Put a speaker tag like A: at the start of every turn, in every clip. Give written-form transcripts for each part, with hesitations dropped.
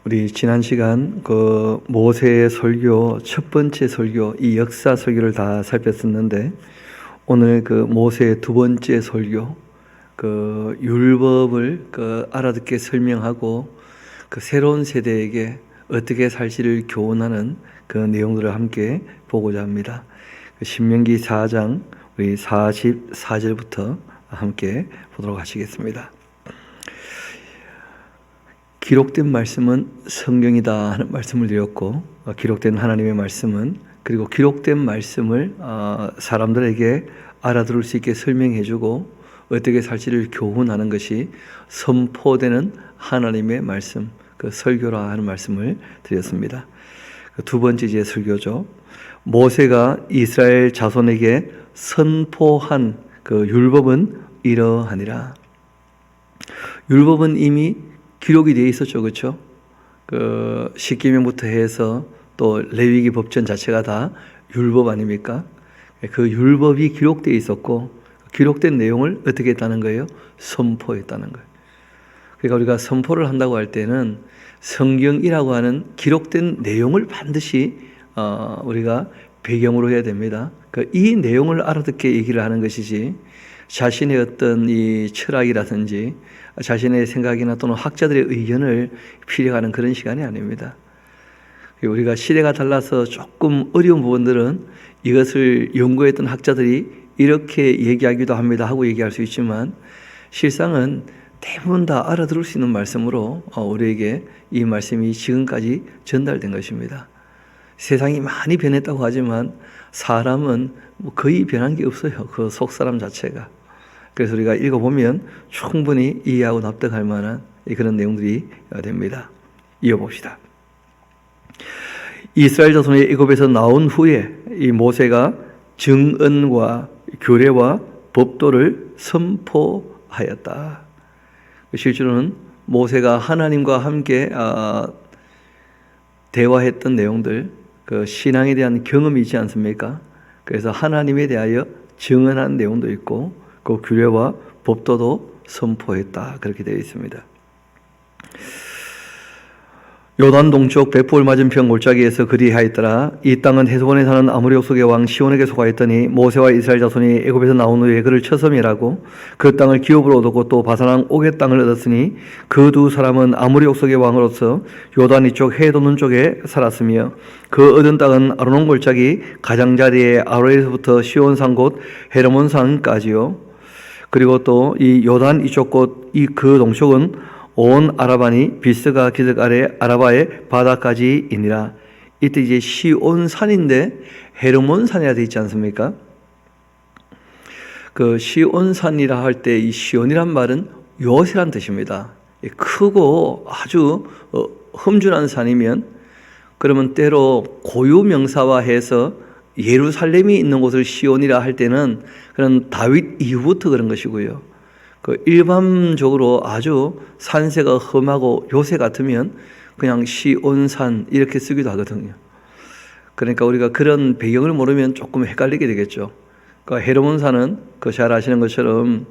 A: 우리 지난 시간 그 모세의 설교 첫 번째 설교, 이 역사 설교를 다 살폈었는데, 오늘 그 모세의 두 번째 설교, 그 율법을 알아듣게 설명하고 그 새로운 세대에게 어떻게 살지를 교훈하는 그 내용들을 함께 보고자 합니다. 신명기 4장 우리 44절부터 함께 보도록 하시겠습니다. 기록된 말씀은 성경이다 하는 말씀을 드렸고, 기록된 하나님의 말씀은, 그리고 기록된 말씀을 사람들에게 알아들을 수 있게 설명해주고 어떻게 살지를 교훈하는 것이 선포되는 하나님의 말씀, 그 설교라 하는 말씀을 드렸습니다. 두 번째 이제 설교죠. 모세가 이스라엘 자손에게 선포한 그 율법은 이러하니라. 율법은 이미 기록이 되어 있었죠, 그렇죠? 그 십계명부터 해서 또 레위기 법전 자체가 다 율법 아닙니까? 그 율법이 기록되어 있었고, 기록된 내용을 어떻게 했다는 거예요? 선포했다는 거예요. 그러니까 우리가 선포를 한다고 할 때는 성경이라고 하는 기록된 내용을 반드시 우리가 배경으로 해야 됩니다. 이 내용을 알아듣게 얘기를 하는 것이지, 자신의 어떤 이 철학이라든지 자신의 생각이나 또는 학자들의 의견을 필요하는 그런 시간이 아닙니다. 우리가 시대가 달라서 조금 어려운 부분들은 이것을 연구했던 학자들이 이렇게 얘기하기도 합니다 하고 얘기할 수 있지만, 실상은 대부분 다 알아들을 수 있는 말씀으로 우리에게 이 말씀이 지금까지 전달된 것입니다. 세상이 많이 변했다고 하지만 사람은 거의 변한 게 없어요. 그 속사람 자체가. 그래서 우리가 읽어보면 충분히 이해하고 납득할 만한 그런 내용들이 됩니다. 이어봅시다. 이스라엘 자손이 애굽에서 나온 후에 이 모세가 증언과 규례와 법도를 선포하였다. 실제로는 모세가 하나님과 함께 대화했던 내용들, 그 신앙에 대한 경험이 있지 않습니까? 그래서 하나님에 대하여 증언한 내용도 있고, 그 규례와 법도도 선포했다, 그렇게 되어 있습니다. 요단 동쪽 벳볼 맞은편 골짜기에서 그리하였더라. 이 땅은 헤스본에 사는 아모리 족속의 왕 시온에게 속하였더니, 모세와 이스라엘 자손이 애굽에서 나온 후에 그를 쳐서 멸하고 그 땅을 기업으로 얻었고 또 바산왕 옥의 땅을 얻었으니, 그 두 사람은 아모리 족속의 왕으로서 요단 이쪽 해 돋는 쪽에 살았으며, 그 얻은 땅은 아르논 골짜기 가장자리에 아로에서부터 시온산 곧 헤르몬산까지요. 그리고 또 이 요단 이쪽 곳 그 동쪽은 온 아라바니 비스가 기슭 아래 아라바의 바다까지이니라. 이때 이제 시온산인데 헤르몬산이라 되어 있지 않습니까? 그 시온산이라 할 때 이 시온이란 말은 요새란 뜻입니다. 크고 아주 험준한 산이면, 그러면 때로 고유 명사화해서 예루살렘이 있는 곳을 시온이라 할 때는 그런 다윗 이후부터 그런 것이고요. 그 일반적으로 아주 산세가 험하고 요새 같으면 그냥 시온산 이렇게 쓰기도 하거든요. 그러니까 우리가 그런 배경을 모르면 조금 헷갈리게 되겠죠. 그 헤르몬산은 잘 아시는 것처럼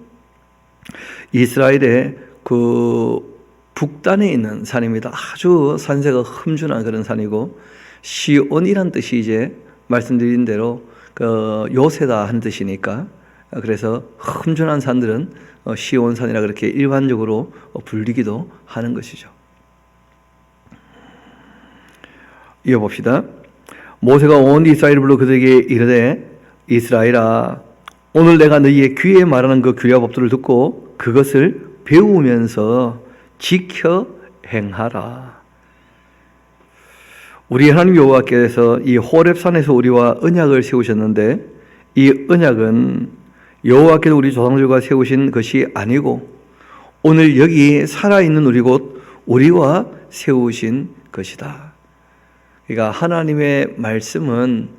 A: 이스라엘의 그 북단에 있는 산입니다. 아주 산세가 험준한 그런 산이고, 시온이란 뜻이 이제 말씀드린 대로 그 요새다 하는 뜻이니까, 그래서 험준한 산들은 시온산이라 그렇게 일반적으로 불리기도 하는 것이죠. 이어봅시다. 모세가 온 이스라엘을 불러 그들에게 이르되, 이스라엘아, 오늘 내가 너희의 귀에 말하는 그 규례와 법도를 듣고 그것을 배우면서 지켜 행하라. 우리 하나님 여호와께서 이 호렙산에서 우리와 언약을 세우셨는데, 이 언약은 여호와께서 우리 조상들과 세우신 것이 아니고 오늘 여기 살아있는 우리 곧 우리와 세우신 것이다. 그러니까 하나님의 말씀은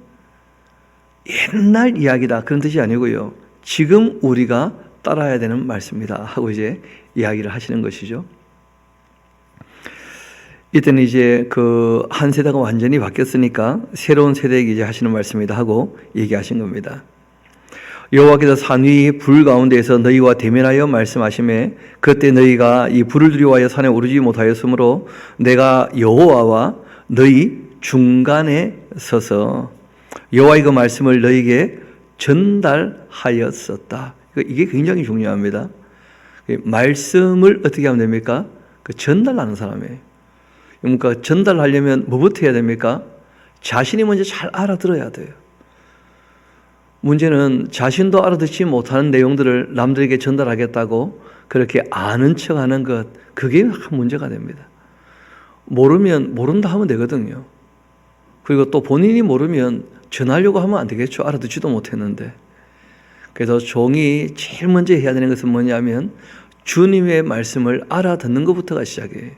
A: 옛날 이야기다 그런 뜻이 아니고요, 지금 우리가 따라야 되는 말씀이다 하고 이제 이야기를 하시는 것이죠. 이때는 이제 그 한 세대가 완전히 바뀌었으니까 새로운 세대에게 이제 하시는 말씀이다 하고 얘기하신 겁니다. 여호와께서 산 위 불 가운데에서 너희와 대면하여 말씀하시매 그때 너희가 이 불을 두려워하여 산에 오르지 못하였으므로 내가 여호와와 너희 중간에 서서 여호와의 그 말씀을 너희에게 전달하였었다. 이게 굉장히 중요합니다. 말씀을 어떻게 하면 됩니까? 그 전달하는 사람이에요. 그러니까 전달하려면 뭐부터 해야 됩니까? 자신이 먼저 잘 알아들어야 돼요. 문제는 자신도 알아듣지 못하는 내용들을 남들에게 전달하겠다고 그렇게 아는 척하는 것, 그게 문제가 됩니다. 모르면 모른다 하면 되거든요. 그리고 또 본인이 모르면 전하려고 하면 안 되겠죠. 알아듣지도 못했는데. 그래서 종이 제일 먼저 해야 되는 것은 뭐냐면 주님의 말씀을 알아듣는 것부터가 시작이에요.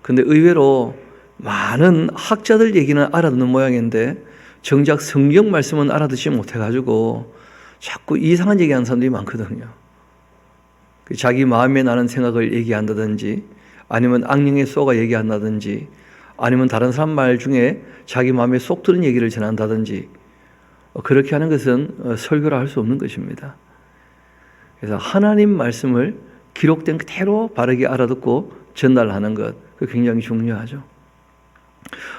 A: 근데 의외로 많은 학자들 얘기는 알아듣는 모양인데 정작 성경 말씀은 알아듣지 못해가지고 자꾸 이상한 얘기하는 사람들이 많거든요. 자기 마음에 나는 생각을 얘기한다든지 아니면 악령에 쏘가 얘기한다든지 아니면 다른 사람 말 중에 자기 마음에 쏙 드는 얘기를 전한다든지 그렇게 하는 것은 설교라 할 수 없는 것입니다. 그래서 하나님 말씀을 기록된 그대로 바르게 알아듣고 전달하는 것, 그 굉장히 중요하죠.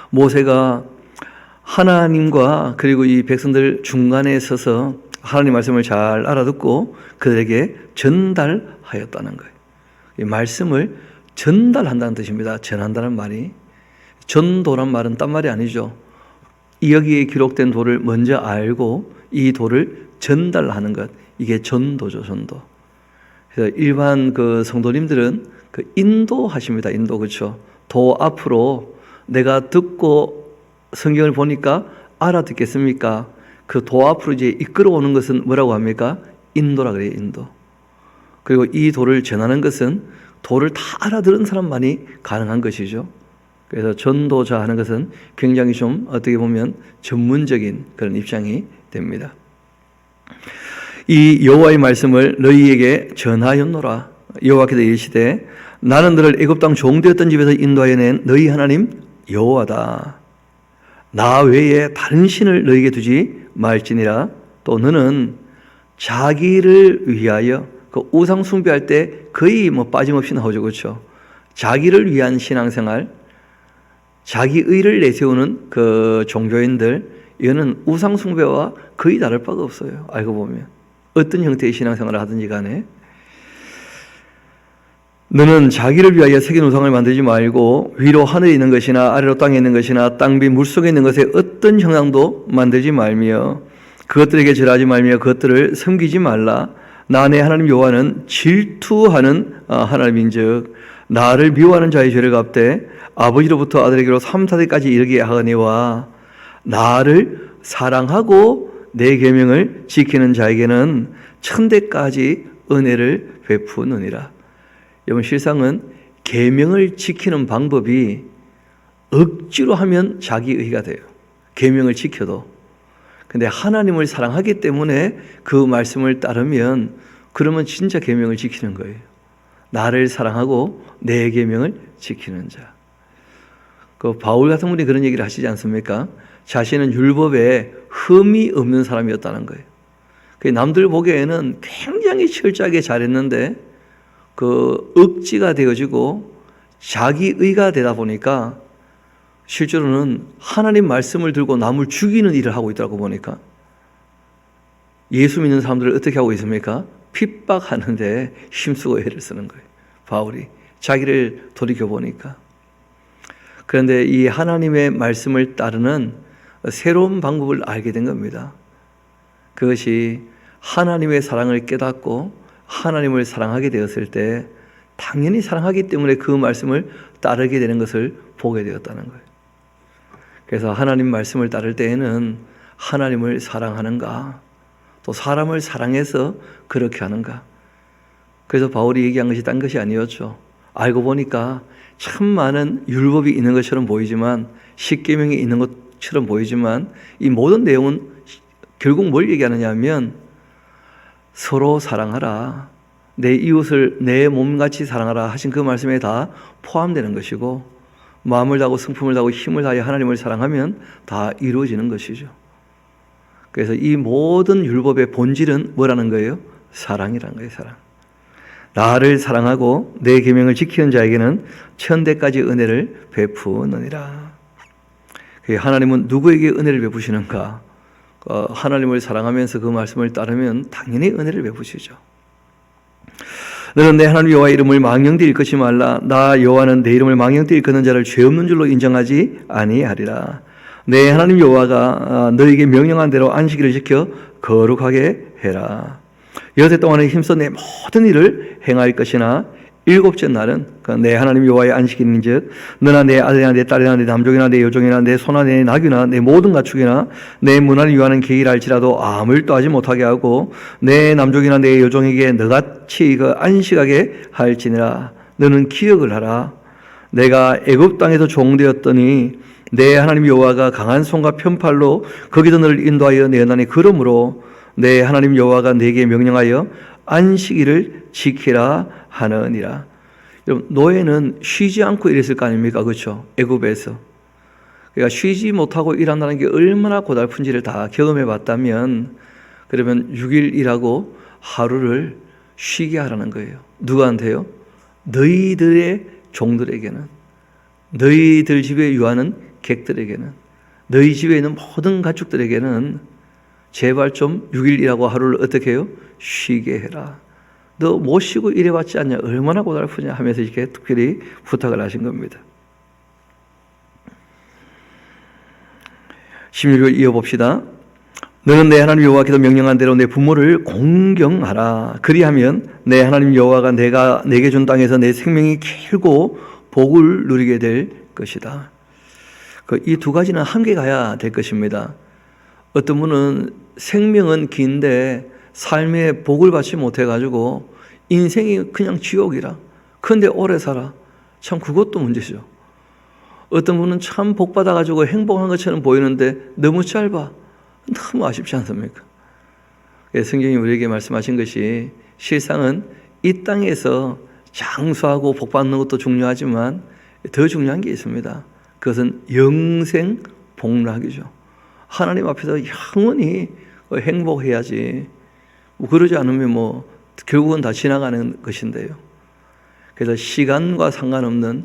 A: 모세가 하나님과 그리고 이 백성들 중간에 서서 하나님 말씀을 잘 알아듣고 그들에게 전달하였다는 거예요. 이 말씀을 전달한다는 뜻입니다. 전한다는 말이. 전도란 말은 딴 말이 아니죠. 여기에 기록된 도를 먼저 알고 이 도를 전달하는 것, 이게 전도죠, 전도. 그래서 일반 그 성도님들은 그 인도하십니다. 인도, 그렇죠. 도 앞으로 내가 듣고 성경을 보니까 알아듣겠습니까? 그 도 앞으로 이제 이끌어오는 것은 뭐라고 합니까? 인도라 그래요, 인도. 그리고 이 도를 전하는 것은 도를 다 알아들은 사람만이 가능한 것이죠. 그래서 전도자 하는 것은 굉장히 좀 어떻게 보면 전문적인 그런 입장이 됩니다. 이 여호와의 말씀을 너희에게 전하였노라. 여호와께서 이르시되 나는 너를 애굽 땅 종되었던 집에서 인도하여 낸 너희 하나님 여호와다. 나 외에 다른 신을 너희에게 두지 말지니라. 또 너는 자기를 위하여 그 우상 숭배할 때 거의 뭐 빠짐없이 나오죠, 그렇죠? 자기를 위한 신앙생활, 자기 의를 내세우는 그 종교인들, 이거는 우상 숭배와 거의 다를 바가 없어요. 알고 보면 어떤 형태의 신앙생활을 하든지 간에. 너는 자기를 위하여 새긴 우상을 만들지 말고 위로 하늘에 있는 것이나 아래로 땅에 있는 것이나 땅 위 물속에 있는 것에 어떤 형상도 만들지 말며 그것들에게 절하지 말며 그것들을 섬기지 말라. 나 내 하나님 여호와는 질투하는 하나님인즉 나를 미워하는 자의 죄를 갚되 아버지로부터 아들에게로 3, 4대까지 이르게 하거니와 나를 사랑하고 내 계명을 지키는 자에게는 1000대까지 은혜를 베푸느니라. 여러분, 실상은 계명을 지키는 방법이 억지로 하면 자기의가 돼요. 계명을 지켜도. 근데 하나님을 사랑하기 때문에 그 말씀을 따르면 그러면 진짜 계명을 지키는 거예요. 나를 사랑하고 내 계명을 지키는 자. 그 바울 같은 분이 그런 얘기를 하시지 않습니까? 자신은 율법에 흠이 없는 사람이었다는 거예요. 남들 보기에는 굉장히 철저하게 잘했는데 그 억지가 되어지고 자기의가 되다 보니까 실제로는 하나님 말씀을 들고 남을 죽이는 일을 하고 있다고 보니까 예수 믿는 사람들을 어떻게 하고 있습니까? 핍박하는데 힘쓰고 애를 쓰는 거예요. 바울이 자기를 돌이켜보니까. 그런데 이 하나님의 말씀을 따르는 새로운 방법을 알게 된 겁니다. 그것이 하나님의 사랑을 깨닫고 하나님을 사랑하게 되었을 때 당연히 사랑하기 때문에 그 말씀을 따르게 되는 것을 보게 되었다는 거예요. 그래서 하나님 말씀을 따를 때에는 하나님을 사랑하는가, 또 사람을 사랑해서 그렇게 하는가. 그래서 바울이 얘기한 것이 딴 것이 아니었죠. 알고 보니까 참 많은 율법이 있는 것처럼 보이지만, 십계명이 있는 것처럼 보이지만 이 모든 내용은 결국 뭘 얘기하느냐 하면 서로 사랑하라, 내 이웃을 내 몸같이 사랑하라 하신 그 말씀에 다 포함되는 것이고, 마음을 다하고 성품을 다하고 힘을 다하여 하나님을 사랑하면 다 이루어지는 것이죠. 그래서 이 모든 율법의 본질은 뭐라는 거예요? 사랑이라는 거예요. 사랑. 나를 사랑하고 내 계명을 지키는 자에게는 천대까지 은혜를 베푸느니라. 하나님은 누구에게 은혜를 베푸시는가? 하나님을 사랑하면서 그 말씀을 따르면 당연히 은혜를 베푸시죠. 너는 내 하나님 여호와의 이름을 망령되이 일컫지 말라. 나 여호와는 내 이름을 망령되이 일컫는 자를 죄 없는 줄로 인정하지 아니하리라. 내 하나님 여호와가 너에게 명령한 대로 안식일을 지켜 거룩하게 해라. 여태 동안에 힘써 내 모든 일을 행할 것이나 일곱째 날은 내 하나님 여호와의 안식일인즉 너나 내 아들이나 내 딸이나 내 남종이나 내 여종이나 내 소나 내 나귀나 내 모든 가축이나 내 문화를 위하는 계기를 알지라도 아무 일도 하지 못하게 하고 내 남종이나 내 여종에게 너같이 안식하게 할지니라. 너는 기억을 하라. 내가 애굽 땅에서 종되었더니 내 하나님 여호와가 강한 손과 편팔로 거기서 너를 인도하여 내 연안에 걸음으로 내 하나님 여호와가 내게 명령하여 안식일을 지키라 하느니라. 여러분, 노예는 쉬지 않고 일했을 거 아닙니까? 그렇죠? 애굽에서. 그러니까 쉬지 못하고 일한다는 게 얼마나 고달픈지를 다 경험해 봤다면 그러면 6일 일하고 하루를 쉬게 하라는 거예요. 누구한테요? 너희들의 종들에게는, 너희들 집에 유하는 객들에게는, 너희 집에 있는 모든 가축들에게는 제발 좀 6일 일하고 하루를 어떻게 해요? 쉬게 해라. 너 못 쉬고 일해봤지 않냐? 얼마나 고달프냐 하면서 이렇게 특별히 부탁을 하신 겁니다. 16절 이어봅시다. 너는 내 하나님 여호와께서 명령한 대로 내 부모를 공경하라. 그리하면 내 하나님 여호와가 내가 내게 준 땅에서 내 생명이 길고 복을 누리게 될 것이다. 이 두 가지는 함께 가야 될 것입니다. 어떤 분은 생명은 긴데 삶에 복을 받지 못해가지고 인생이 그냥 지옥이라. 그런데 오래 살아. 참 그것도 문제죠. 어떤 분은 참 복 받아가지고 행복한 것처럼 보이는데 너무 짧아. 너무 아쉽지 않습니까? 성경이 우리에게 말씀하신 것이 실상은 이 땅에서 장수하고 복 받는 것도 중요하지만 더 중요한 게 있습니다. 그것은 영생 복락이죠. 하나님 앞에서 영원히 행복해야지. 그러지 않으면 결국은 다 지나가는 것인데요. 그래서 시간과 상관없는,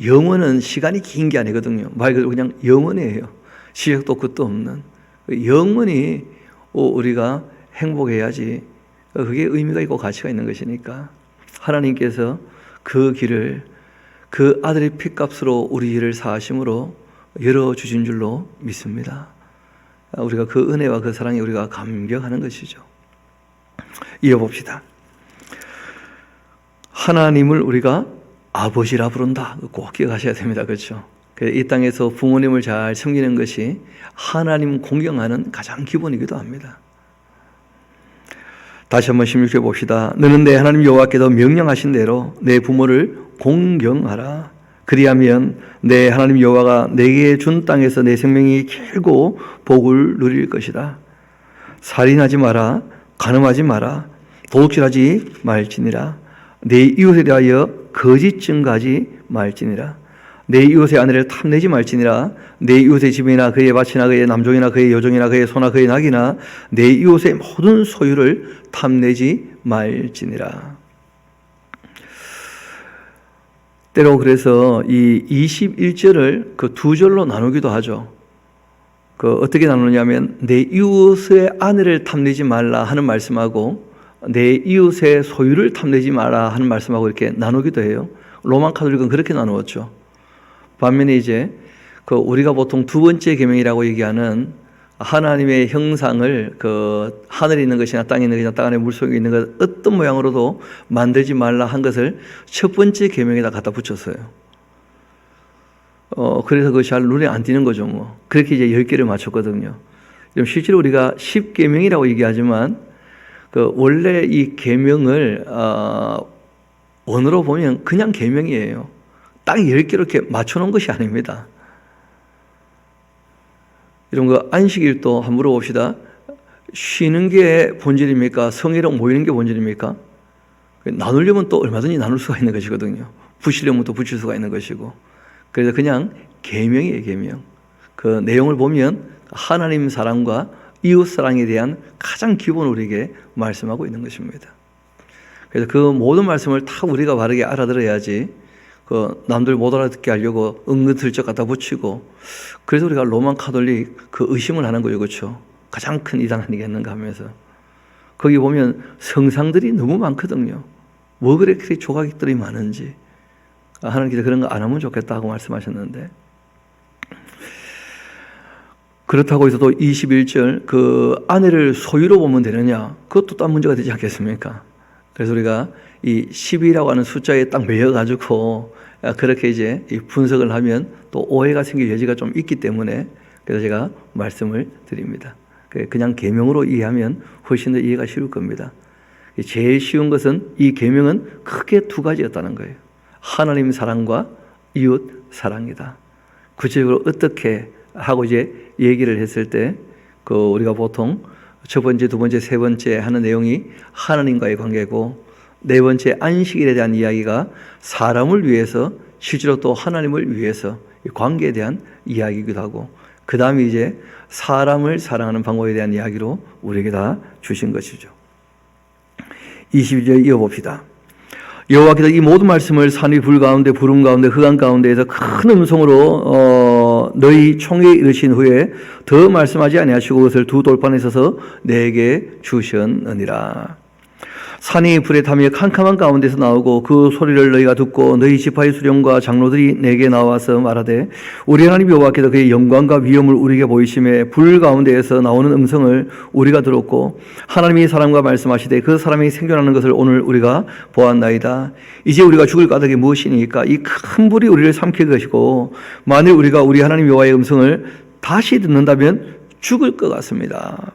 A: 영원은 시간이 긴 게 아니거든요. 말 그대로 그냥 영원이에요. 시작도 끝도 없는. 영원히 우리가 행복해야지. 그게 의미가 있고 가치가 있는 것이니까 하나님께서 그 길을 그 아들의 피값으로 우리 길을 사하심으로 열어주신 줄로 믿습니다. 우리가 그 은혜와 그 사랑에 우리가 감격하는 것이죠. 이어봅시다. 하나님을 우리가 아버지라 부른다. 꼭 기억하셔야 됩니다. 그렇죠? 이 땅에서 부모님을 잘 섬기는 것이 하나님 공경하는 가장 기본이기도 합니다. 다시 한번 16절 봅시다. 너는 내 하나님 여호와께서 명령하신 대로 내 부모를 공경하라. 그리하면 내 하나님 여호와가 내게 준 땅에서 내 생명이 길고 복을 누릴 것이다. 살인하지 마라. 간음하지 마라. 도둑질하지 말지니라. 내 이웃에 대하여 거짓 증거하지 말지니라. 내 이웃의 아내를 탐내지 말지니라. 내 이웃의 집이나 그의 밭이나 그의 남종이나 그의 여종이나 그의 소나 그의 낙이나 내 이웃의 모든 소유를 탐내지 말지니라. 때로 그래서 이 21절을 그 두 절로 나누기도 하죠. 어떻게 나누냐면 내 이웃의 아내를 탐내지 말라 하는 말씀하고 내 이웃의 소유를 탐내지 마라 하는 말씀하고 이렇게 나누기도 해요. 로마 카톨릭은 그렇게 나누었죠. 반면에 이제 우리가 보통 두 번째 계명이라고 얘기하는 하나님의 형상을 하늘에 있는 것이나 땅에 있는 것이나 땅 안에 물속에 있는 것 어떤 모양으로도 만들지 말라 한 것을 첫 번째 계명에다 갖다 붙였어요. 그래서 그것이 잘 눈에 안 띄는 거죠. 그렇게 이제 10개를 맞췄거든요. 실제로 우리가 10계명이라고 얘기하지만 원래 이 계명을 원어로 보면 그냥 계명이에요. 딱 10개 이렇게 맞춰놓은 것이 아닙니다. 이런 거 안식일도 한번 물어봅시다. 쉬는 게 본질입니까? 성이랑 모이는 게 본질입니까? 나누려면 또 얼마든지 나눌 수가 있는 것이거든요. 붙이려면 또 붙일 수가 있는 것이고. 그래서 그냥 계명이에요, 계명. 그 내용을 보면 하나님 사랑과 이웃사랑에 대한 가장 기본을 우리에게 말씀하고 있는 것입니다. 그래서 그 모든 말씀을 다 우리가 바르게 알아들어야지 그 남들 못 알아듣게 하려고 은근슬쩍 갖다 붙이고, 그래서 우리가 로만 카톨릭 그 의심을 하는 거예요. 그렇죠? 가장 큰 이단 아니겠는가 하면서. 거기 보면 성상들이 너무 많거든요. 뭐 그렇게 조각들이 많은지. 하나님께서 그런 거 안 하면 좋겠다고 말씀하셨는데, 그렇다고 해서 또 21절 그 아내를 소유로 보면 되느냐, 그것도 또 문제가 되지 않겠습니까? 그래서 우리가 이 10이라고 하는 숫자에 딱 매여가지고 그렇게 이제 분석을 하면 또 오해가 생길 여지가 좀 있기 때문에, 그래서 제가 말씀을 드립니다. 그냥 계명으로 이해하면 훨씬 더 이해가 쉬울 겁니다. 제일 쉬운 것은 이 계명은 크게 두 가지였다는 거예요. 하나님 사랑과 이웃 사랑이다. 구체적으로 어떻게 하고 이제 얘기를 했을 때, 그 우리가 보통 첫 번째, 두 번째, 세 번째 하는 내용이 하나님과의 관계고, 네 번째 안식일에 대한 이야기가 사람을 위해서, 실제로 또 하나님을 위해서 관계에 대한 이야기이기도 하고, 그 다음에 이제 사람을 사랑하는 방법에 대한 이야기로 우리에게 다 주신 것이죠. 22절 이어봅시다. 여호와께서 이 모든 말씀을 산위 불 가운데 구름 가운데 흑암 가운데에서 큰 음성으로 너희 총회에 이르신 후에 더 말씀하지 아니하시고 그것을 두 돌판에 서서 내게 주셨느니라. 산이 불에 타며 캄캄한 가운데서 나오고 그 소리를 너희가 듣고 너희 지파의 수령과 장로들이 내게 나와서 말하되 우리 하나님 여호와께서 그의 영광과 위엄을 우리에게 보이심에 불 가운데에서 나오는 음성을 우리가 들었고 하나님이 사람과 말씀하시되 그 사람이 생존하는 것을 오늘 우리가 보았나이다. 이제 우리가 죽을 까닭이 무엇이니까? 이 큰 불이 우리를 삼킬 것이고 만일 우리가 우리 하나님 여호와의 음성을 다시 듣는다면 죽을 것 같습니다.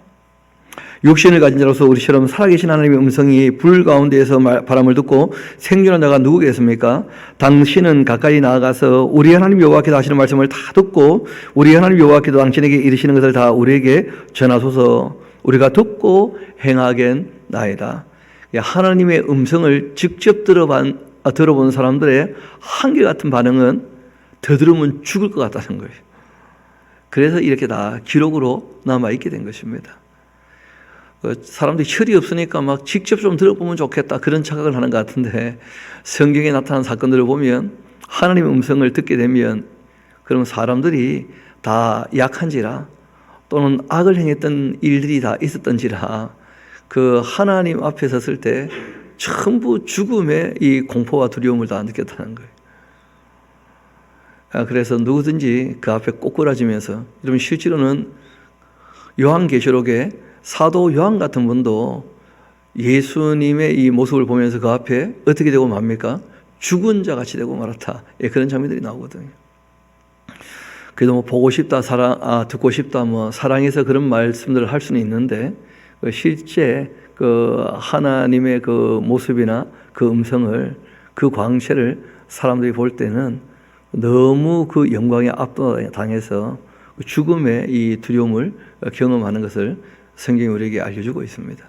A: 육신을 가진 자로서 우리처럼 살아계신 하나님의 음성이 불 가운데에서 바람을 듣고 생존한 자가 누구겠습니까? 당신은 가까이 나아가서 우리 하나님 여호와께서 하시는 말씀을 다 듣고 우리 하나님 여호와께서 당신에게 이르시는 것을 다 우리에게 전하소서. 우리가 듣고 행하겠나이다. 하나님의 음성을 직접 들어본 사람들의 한결같은 반응은 더 들으면 죽을 것 같다는 거예요. 그래서 이렇게 다 기록으로 남아있게 된 것입니다. 사람들이 철이 없으니까 막 직접 좀 들어보면 좋겠다 그런 착각을 하는 것 같은데, 성경에 나타난 사건들을 보면 하나님의 음성을 듣게 되면 그러면 사람들이 다 약한지라 또는 악을 행했던 일들이 다 있었던지라 그 하나님 앞에 섰을 때 전부 죽음의 이 공포와 두려움을 다 느꼈다는 거예요. 그래서 누구든지 그 앞에 꼬꾸라지면서, 여러분 실제로는 요한계시록에 사도 요한 같은 분도 예수님의 이 모습을 보면서 그 앞에 어떻게 되고 맙니까? 죽은 자 같이 되고 말았다. 예, 그런 장면들이 나오거든요. 그래도 뭐 보고 싶다, 듣고 싶다, 뭐 사랑해서 그런 말씀들을 할 수는 있는데 실제 그 하나님의 그 모습이나 그 음성을, 그 광채를 사람들이 볼 때는 너무 그 영광에 압도당해서 죽음의 이 두려움을 경험하는 것을 성경이 우리에게 알려주고 있습니다.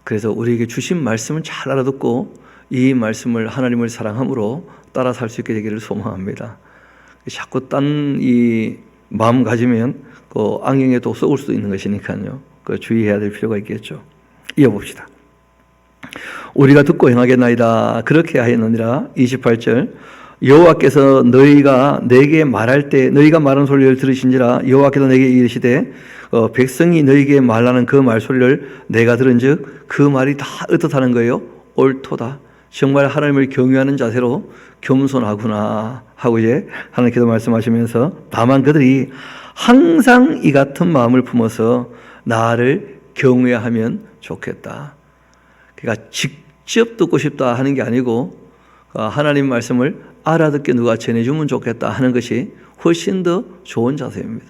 A: 그래서 우리에게 주신 말씀을 잘 알아듣고 이 말씀을 하나님을 사랑함으로 따라 살 수 있게 되기를 소망합니다. 자꾸 딴 이 마음 가지면 그 악령에 또 썩을 수도 있는 것이니까요. 그 주의해야 될 필요가 있겠죠. 이어봅시다. 우리가 듣고 행하겠나이다. 그렇게 하였느니라. 28절. 여호와께서 너희가 내게 말할 때 너희가 말하는 소리를 들으신지라. 여호와께서 내게 이르시되 백성이 너희에게 말하는 그 말소리를 내가 들은즉 그 말이 다 어떻다는 거예요? 옳도다. 정말 하나님을 경외하는 자세로 겸손하구나 하고 이제 하나님께서 말씀하시면서 다만 그들이 항상 이 같은 마음을 품어서 나를 경외하면 좋겠다. 그러니까 직접 듣고 싶다 하는 게 아니고 하나님 말씀을 알아듣게 누가 전해주면 좋겠다 하는 것이 훨씬 더 좋은 자세입니다.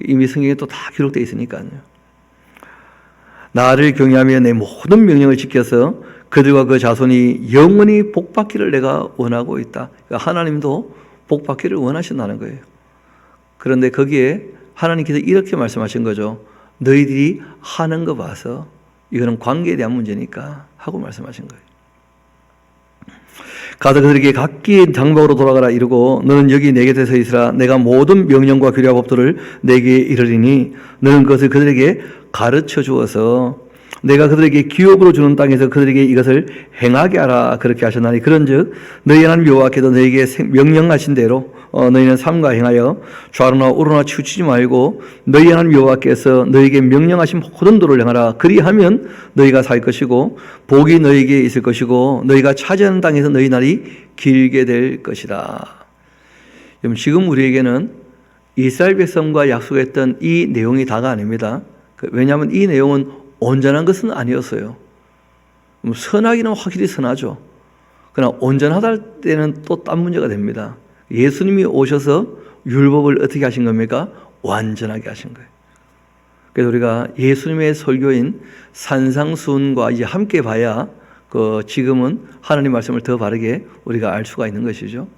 A: 이미 성경에 또 다 기록되어 있으니까요. 나를 경외하며 내 모든 명령을 지켜서 그들과 그 자손이 영원히 복받기를 내가 원하고 있다. 그러니까 하나님도 복받기를 원하신다는 거예요. 그런데 거기에 하나님께서 이렇게 말씀하신 거죠. 너희들이 하는 거 봐서 이거는 관계에 대한 문제니까 하고 말씀하신 거예요. 가서 그들에게 각기 장막으로 돌아가라 이르고 너는 여기 내 곁에 서 있으라. 내가 모든 명령과 규례와 법도를 내게 이르리니 너는 그것을 그들에게 가르쳐 주어서 내가 그들에게 기업으로 주는 땅에서 그들에게 이것을 행하게 하라. 그렇게 하셨나니 그런즉 너희 하나님 여호와께서 너희에게 명령하신 대로 너희는 삼가 행하여 좌로나 우로나 치우치지 말고 너희 하나님 여호와께서 너희에게 명령하신 모든 도를 행하라. 그리하면 너희가 살 것이고 복이 너희에게 있을 것이고 너희가 차지하는 땅에서 너희 날이 길게 될 것이다. 지금 우리에게는 이스라엘 백성과 약속했던 이 내용이 다가 아닙니다. 왜냐하면 이 내용은 온전한 것은 아니었어요. 선하기는 확실히 선하죠. 그러나 온전하다 때는 또 딴 문제가 됩니다. 예수님이 오셔서 율법을 어떻게 하신 겁니까? 완전하게 하신 거예요. 그래서 우리가 예수님의 설교인 산상수훈과 이제 함께 봐야 지금은 하나님 말씀을 더 바르게 우리가 알 수가 있는 것이죠.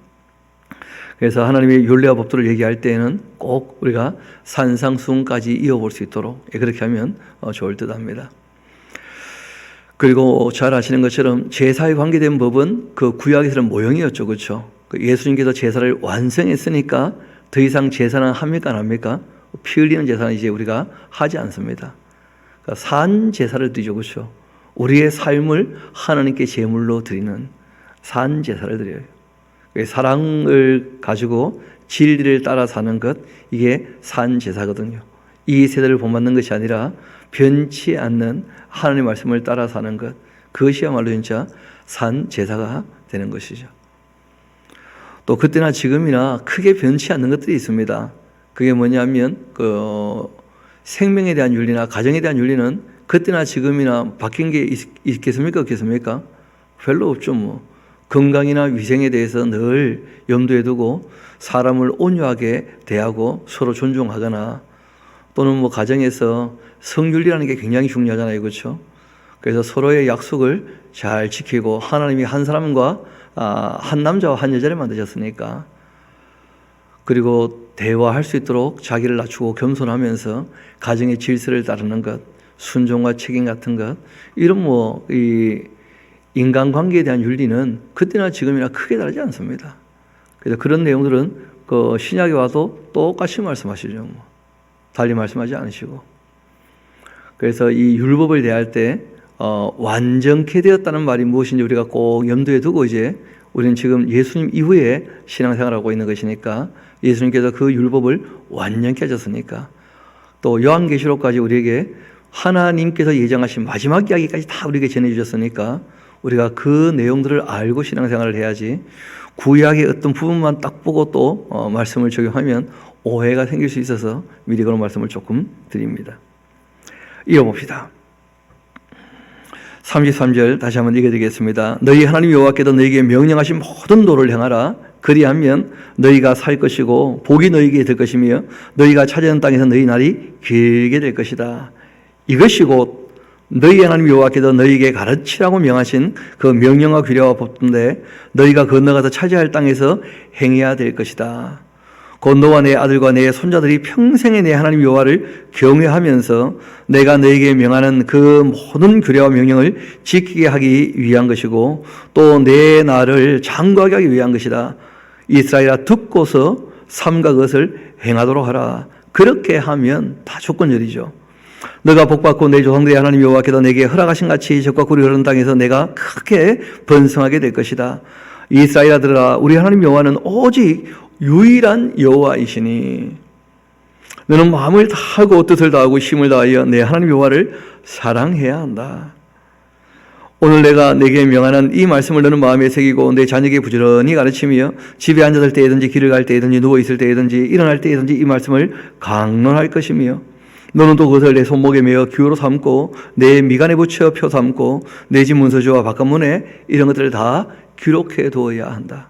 A: 그래서 하나님의 율례와 법도를 얘기할 때에는 꼭 우리가 산상수훈까지 이어볼 수 있도록 그렇게 하면 좋을 듯합니다. 그리고 잘 아시는 것처럼 제사에 관계된 법은 그 구약에서는 모형이었죠, 그렇죠? 예수님께서 제사를 완성했으니까 더 이상 제사는 합니까, 안 합니까? 피 흘리는 제사는 이제 우리가 하지 않습니다. 그러니까 산 제사를 드리죠, 그렇죠? 우리의 삶을 하나님께 제물로 드리는 산 제사를 드려요. 사랑을 가지고 진리를 따라 사는 것, 이게 산 제사거든요. 이 세대를 본받는 것이 아니라 변치 않는 하나님의 말씀을 따라 사는 것, 그것이야말로 진짜 산 제사가 되는 것이죠. 또 그때나 지금이나 크게 변치 않는 것들이 있습니다. 그게 뭐냐면 생명에 대한 윤리나 가정에 대한 윤리는 그때나 지금이나 바뀐 게 있겠습니까? 없겠습니까? 별로 없죠. 뭐 건강이나 위생에 대해서 늘 염두에 두고 사람을 온유하게 대하고 서로 존중하거나 또는 뭐 가정에서 성윤리라는 게 굉장히 중요하잖아요, 그렇죠? 그래서 서로의 약속을 잘 지키고 하나님이 한 사람과 한 남자와 한 여자를 만드셨으니까 그리고 대화할 수 있도록 자기를 낮추고 겸손하면서 가정의 질서를 따르는 것, 순종과 책임 같은 것, 이런 이 인간관계에 대한 윤리는 그때나 지금이나 크게 다르지 않습니다. 그래서 그런 내용들은 신약에 와도 똑같이 말씀하시죠. 달리 말씀하지 않으시고. 그래서 이 율법을 대할 때 완전케 되었다는 말이 무엇인지 우리가 꼭 염두에 두고 이제 우리는 지금 예수님 이후에 신앙생활하고 있는 것이니까 예수님께서 그 율법을 완전케 하셨으니까 또 요한계시록까지 우리에게 하나님께서 예정하신 마지막 이야기까지 다 우리에게 전해주셨으니까 우리가 그 내용들을 알고 신앙생활을 해야지 구약의 어떤 부분만 딱 보고 또 말씀을 적용하면 오해가 생길 수 있어서 미리 그런 말씀을 조금 드립니다. 이어봅시다. 33절 다시 한번 읽어드리겠습니다. 너희 하나님 여호와께서 너희에게 명령하신 모든 도를 행하라. 그리하면 너희가 살 것이고 복이 너희에게 될 것이며 너희가 차지하는 땅에서 너희 날이 길게 될 것이다. 이것이 곧 너희 하나님 여호와께서 너희에게 가르치라고 명하신 그 명령과 규례와 법인데 너희가 건너가서 차지할 땅에서 행해야 될 것이다. 곧 너와 내 아들과 내 손자들이 평생에 내 하나님 여호와를 경외하면서 내가 너희에게 명하는 그 모든 규례와 명령을 지키게 하기 위한 것이고 또 내 날을 장구하게 하기 위한 것이다. 이스라엘아 듣고서 삼가 그것을 행하도록 하라. 그렇게 하면 다 조건절이죠. 너가 복받고 내 조상들의 하나님 여호와께서 내게 허락하신 같이 적과 꿀이 흐르는 땅에서 내가 크게 번성하게 될 것이다. 이스라엘아들아 우리 하나님 여호와는 오직 유일한 여호와이시니 너는 마음을 다하고 뜻을 다하고 힘을 다하여 내 하나님 여호와를 사랑해야 한다. 오늘 내가 내게 명하는 이 말씀을 너는 마음에 새기고 내 자녀에게 부지런히 가르치며 집에 앉았을 때이든지 길을 갈 때이든지 누워있을 때이든지 일어날 때이든지 이 말씀을 강론할 것이며 너는 또 그것을 내 손목에 메어 기호로 삼고 내 미간에 붙여 표 삼고 내 집 문서주와 바깥문에 이런 것들을 다 기록해 두어야 한다.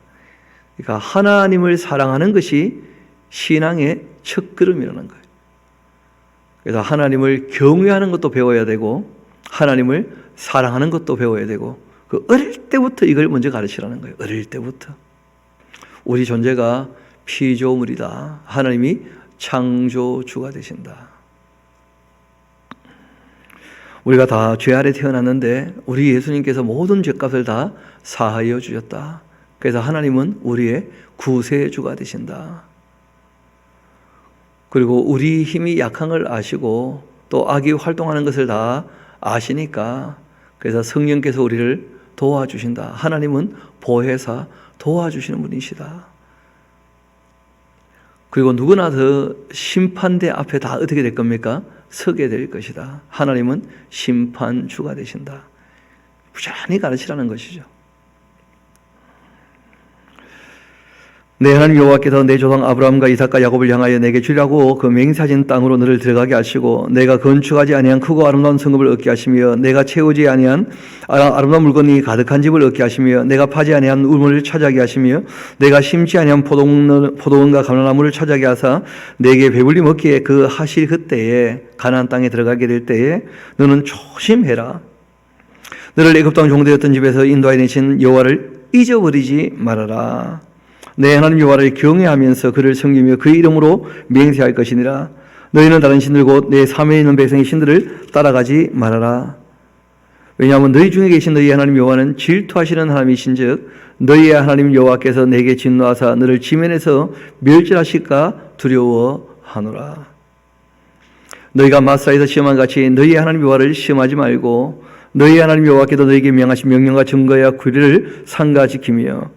A: 그러니까 하나님을 사랑하는 것이 신앙의 첫걸음이라는 거예요. 그래서 하나님을 경외하는 것도 배워야 되고 하나님을 사랑하는 것도 배워야 되고 그 어릴 때부터 이걸 먼저 가르치라는 거예요. 어릴 때부터. 우리 존재가 피조물이다. 하나님이 창조주가 되신다. 우리가 다 죄 아래 태어났는데 우리 예수님께서 모든 죄값을 다 사하여 주셨다. 그래서 하나님은 우리의 구세주가 되신다. 그리고 우리 힘이 약한 걸 아시고 또 악이 활동하는 것을 다 아시니까 그래서 성령께서 우리를 도와주신다. 하나님은 보혜사 도와주시는 분이시다. 그리고 누구나 더 심판대 앞에 다 어떻게 될 겁니까? 서게 될 것이다. 하나님은 심판주가 되신다. 부지런히 가르치라는 것이죠. 내 하나님 여호와께서 내 조상 아브라함과 이삭과 야곱을 향하여 내게 주리라고 그 맹세하신 땅으로 너를 들어가게 하시고 내가 건축하지 아니한 크고 아름다운 성읍을 얻게 하시며 내가 채우지 아니한 아름다운 물건이 가득한 집을 얻게 하시며 내가 파지 아니한 우물을 차지하게 하시며 내가 심지 아니한 포도원과 감람나무를 차지하게 하사 내게 배불리 먹기에 그 하실 그때에 가나안 땅에 들어가게 될 때에 너는 조심해라. 너를 애굽 땅 종되었던 집에서 인도하여 내신 여호와를 잊어버리지 말아라. 내 하나님 여호와를 경외하면서 그를 섬기며 그의 이름으로 맹세할 것이니라. 너희는 다른 신들 곧 내 사면에 있는 백성의 신들을 따라가지 말아라. 왜냐하면 너희 중에 계신 너희 하나님 여호와는 질투하시는 하나님이신즉 너희의 하나님 여호와께서 내게 진노하사 너를 지면에서 멸절하실까 두려워하노라. 너희가 마사에서 시험한 같이 너희의 하나님 여호와를 시험하지 말고 너희의 하나님 여호와께서 너희에게 명하신 명령과 증거와 규례를 삼가 지키며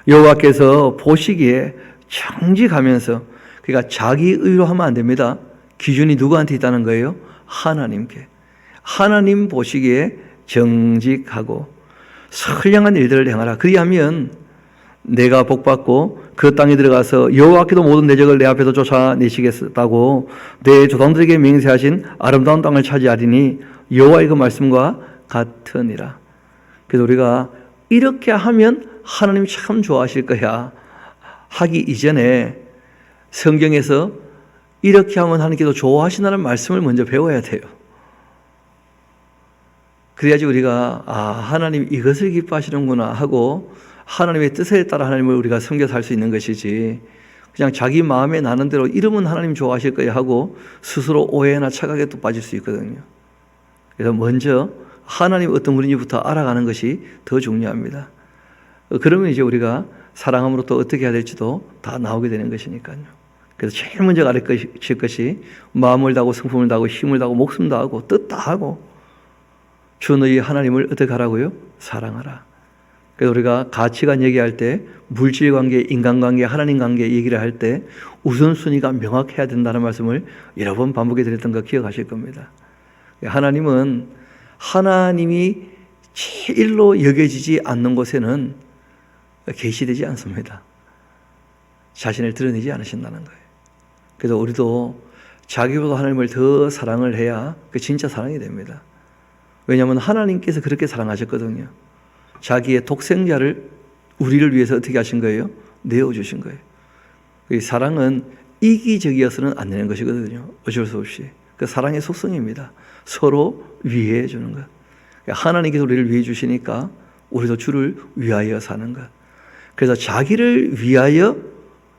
A: 여호와께서 보시기에 정직하면서 그러니까 자기 의로 하면 안 됩니다. 기준이 누구한테 있다는 거예요? 하나님께. 하나님 보시기에 정직하고 선량한 일들을 행하라. 그리하면 내가 복받고 그 땅에 들어가서 여호와께도 모든 대적을 내 앞에서 쫓아내시겠다고 내 조상들에게 맹세하신 아름다운 땅을 차지하리니 여호와의 그 말씀과 같으니라. 그래서 우리가 이렇게 하면 하나님 참 좋아하실 거야 하기 이전에 성경에서 이렇게 하면 하나님께서 좋아하신다는 말씀을 먼저 배워야 돼요. 그래야지 우리가 하나님 이것을 기뻐하시는구나 하고 하나님의 뜻에 따라 하나님을 우리가 섬겨 살 수 있는 것이지 그냥 자기 마음에 나는 대로 이러면 하나님 좋아하실 거야 하고 스스로 오해나 착각에 또 빠질 수 있거든요. 그래서 먼저 하나님 어떤 분인지부터 알아가는 것이 더 중요합니다. 그러면 이제 우리가 사랑함으로 또 어떻게 해야 될지도 다 나오게 되는 것이니까요. 그래서 제일 먼저 가르칠 것이 마음을 다하고 성품을 다하고 힘을 다하고 목숨 다하고 뜻 다하고 주 너희 하나님을 어떻게 하라고요? 사랑하라. 그래서 우리가 가치관 얘기할 때 물질관계, 인간관계, 하나님 관계 얘기를 할 때 우선순위가 명확해야 된다는 말씀을 여러 번 반복해 드렸던 거 기억하실 겁니다. 하나님은 하나님이 제일로 여겨지지 않는 곳에는 계시되지 않습니다. 자신을 드러내지 않으신다는 거예요. 그래서 우리도 자기보다 하나님을 더 사랑을 해야 그 진짜 사랑이 됩니다. 왜냐하면 하나님께서 그렇게 사랑하셨거든요. 자기의 독생자를 우리를 위해서 어떻게 하신 거예요? 내어주신 거예요. 이 사랑은 이기적이어서는 안 되는 것이거든요. 어쩔 수 없이. 그 사랑의 속성입니다. 서로 위해 주는 것. 하나님께서 우리를 위해 주시니까 우리도 주를 위하여 사는 것. 그래서 자기를 위하여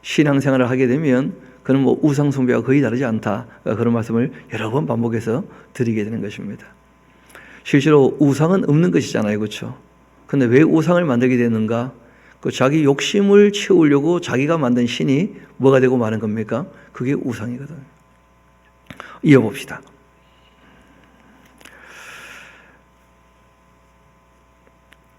A: 신앙생활을 하게 되면 그는 뭐 우상 숭배와 거의 다르지 않다. 그런 말씀을 여러 번 반복해서 드리게 되는 것입니다. 실제로 우상은 없는 것이잖아요. 그렇죠? 근데 왜 우상을 만들게 되는가? 그 자기 욕심을 채우려고 자기가 만든 신이 뭐가 되고 마는 겁니까? 그게 우상이거든요. 이어봅시다.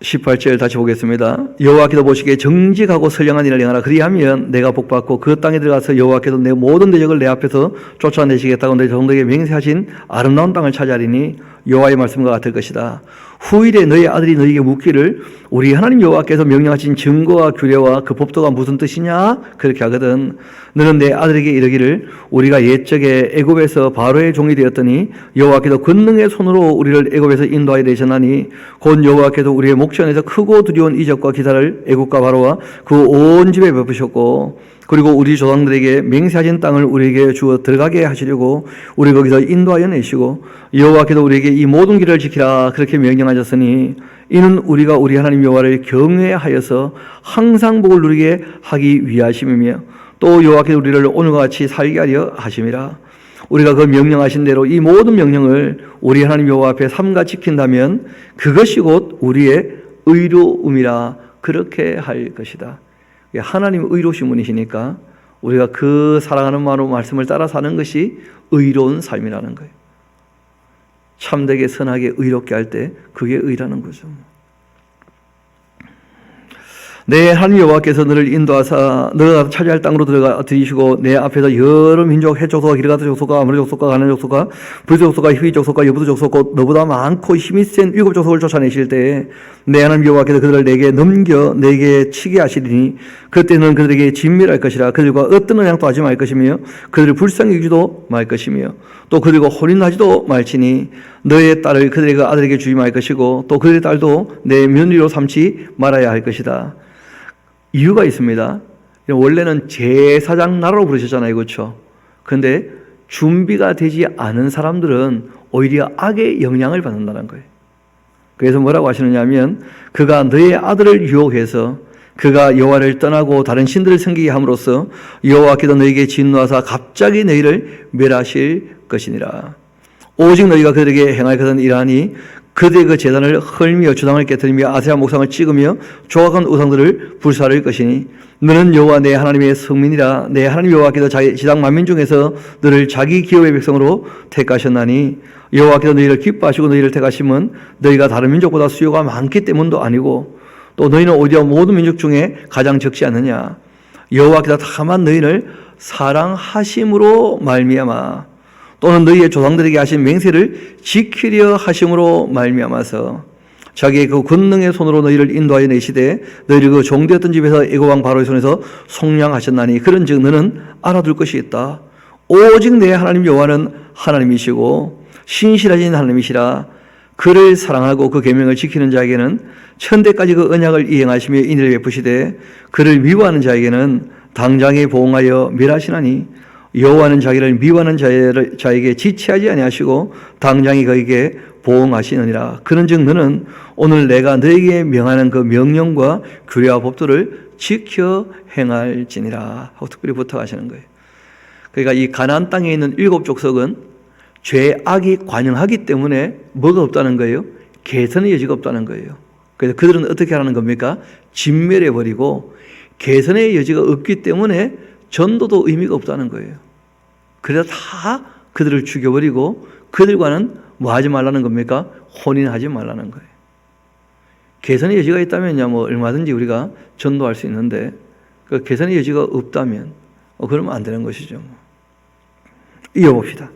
A: 18절 다시 보겠습니다. 여호와께서 보시기에 정직하고 선량한 일을 행하라. 그리하면 내가 복받고 그 땅에 들어가서 여호와께서 내 모든 대적을 내 앞에서 쫓아내시겠다고 내 종들에게 맹세하신 아름다운 땅을 차지하리니 여호와의 말씀과 같을 것이다. 후일에 너희 아들이 너희에게 묻기를 우리 하나님 여호와께서 명령하신 증거와 규례와 그 법도가 무슨 뜻이냐? 그렇게 하거든. 너는 내 아들에게 이르기를 우리가 옛적에 애굽에서 바로의 종이 되었더니 여호와께서 권능의 손으로 우리를 애굽에서 인도하여 내셨나니 곧 여호와께서 우리의 목전에서 크고 두려운 이적과 기사를 애굽과 바로와 그 온 집에 베푸셨고 그리고 우리 조상들에게 맹세하신 땅을 우리에게 주어 들어가게 하시려고 우리 거기서 인도하여 내시고 여호와께서 우리에게 이 모든 길을 지키라 그렇게 명령하셨으니 이는 우리가 우리 하나님 여호와를 경외하여서 항상 복을 누리게 하기 위하심이며 또 여호와께서 우리를 오늘과 같이 살게 하려 하심이라. 우리가 그 명령하신 대로 이 모든 명령을 우리 하나님 여호와 앞에 삼가 지킨다면 그것이 곧 우리의 의로움이라 그렇게 할 것이다. 하나님 의로우신 분이시니까 우리가 그 사랑하는 마음으로 말씀을 따라 사는 것이 의로운 삶이라는 거예요. 참되게 선하게 의롭게 할 때 그게 의라는 거죠. 내 하나님 여호와께서 너를 인도하사 너가 차지할 땅으로 들어가 들이시고 내 앞에서 여러 민족 헷 족속과 기르가드 족속과 아모리 족속과 가나안 족속과 브리스 족속과 히위 족속과 여부스 족속 곧 너보다 많고 힘이 센 7 족속을 쫓아내실 때에 내 하나님 여호와께서 그들을 내게 넘겨 내게 치게 하시리니 그때 너는 그들에게 진멸할 것이라. 그들과 어떤 언약도 하지 말 것이며 그들을 불쌍히 여기지도 말 것이며 또 그들과 혼인하지도 말지니 너의 딸을 그들의 아들에게 주지 말 것이고 또 그들의 딸도 내 며느리로 삼지 말아야 할 것이다. 이유가 있습니다. 원래는 제사장 나라로 부르셨잖아요. 그렇죠? 그런데 준비가 되지 않은 사람들은 오히려 악의 영향을 받는다는 거예요. 그래서 뭐라고 하시느냐 하면 그가 너의 아들을 유혹해서 그가 여호와를 떠나고 다른 신들을 섬기게 함으로써 여호와께서 너에게 진노하사 갑자기 너희를 멸하실 것이니라. 오직 너희가 그들에게 행할 것은 이러하니 그들의 그 제단을 헐며 주당을 깨뜨리며 아세라 목상을 찍으며 조각한 우상들을 불사를 것이니 너는 여호와 내 하나님의 성민이라. 내 하나님 여호와께서 지상 만민 중에서 너를 자기 기업의 백성으로 택하셨나니 여호와께서 너희를 기뻐하시고 너희를 택하심은 너희가 다른 민족보다 수요가 많기 때문도 아니고 또 너희는 오히려 모든 민족 중에 가장 적지 않느냐. 여호와께서 다만 너희를 사랑하심으로 말미암아 또는 너희의 조상들에게 하신 맹세를 지키려 하심으로 말미암아서 자기의 그 권능의 손으로 너희를 인도하여 내시되 너희를 그 종되었던 집에서 애고왕 바로의 손에서 속량하셨나니 그런즉 너는 알아둘 것이 있다. 오직 내 하나님 여호와는 하나님이시고 신실하신 하나님이시라. 그를 사랑하고 그 계명을 지키는 자에게는 천대까지 그 언약을 이행하시며 인을 베푸시되 그를 미워하는 자에게는 당장에 보응하여 멸하시나니 여호와는 자기를 미워하는 자에게 지체하지 아니하시고 당장에 그에게 보응하시느니라. 그런즉 너는 오늘 내가 너에게 명하는 그 명령과 규례와 법도를 지켜 행할지니라 하고 특별히 부탁하시는 거예요. 그러니까 이 가나안 땅에 있는 7 족속은 죄악이 관영하기 때문에 뭐가 없다는 거예요? 개선의 여지가 없다는 거예요. 그래서 그들은 어떻게 하라는 겁니까? 진멸해버리고 개선의 여지가 없기 때문에 전도도 의미가 없다는 거예요. 그래서 다 그들을 죽여버리고 그들과는 뭐 하지 말라는 겁니까? 혼인하지 말라는 거예요. 개선의 여지가 있다면야 뭐 얼마든지 우리가 전도할 수 있는데 그 개선의 여지가 없다면 그러면 안 되는 것이죠. 이어봅시다.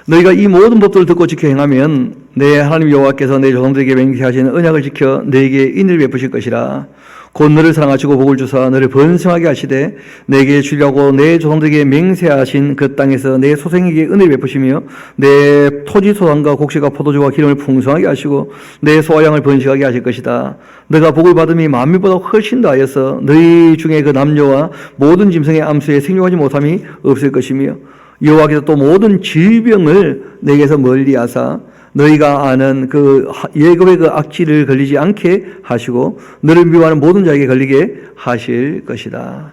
A: 너희가 이 모든 법도를 듣고 지켜 행하면 내 하나님 여호와께서 내 조상들에게 맹세하시는 언약을 지켜 너에게 인을 베푸실 것이라. 곧 너를 사랑하시고 복을 주사 너를 번성하게 하시되 내게 주려고 내 조상들에게 맹세하신 그 땅에서 내 소생에게 은혜를 베푸시며 내 토지 소산과 곡식과 포도주와 기름을 풍성하게 하시고 내 소와 양을 번식하게 하실 것이다. 너가 복을 받음이 만민보다 훨씬 더하여서 너희 중에 그 남녀와 모든 짐승의 암수에 생존하지 못함이 없을 것이며 여호와께서 또 모든 질병을 내게서 멀리하사 너희가 아는 그 예굽의 그 악취를 걸리지 않게 하시고 너를 미워하는 모든 자에게 걸리게 하실 것이다.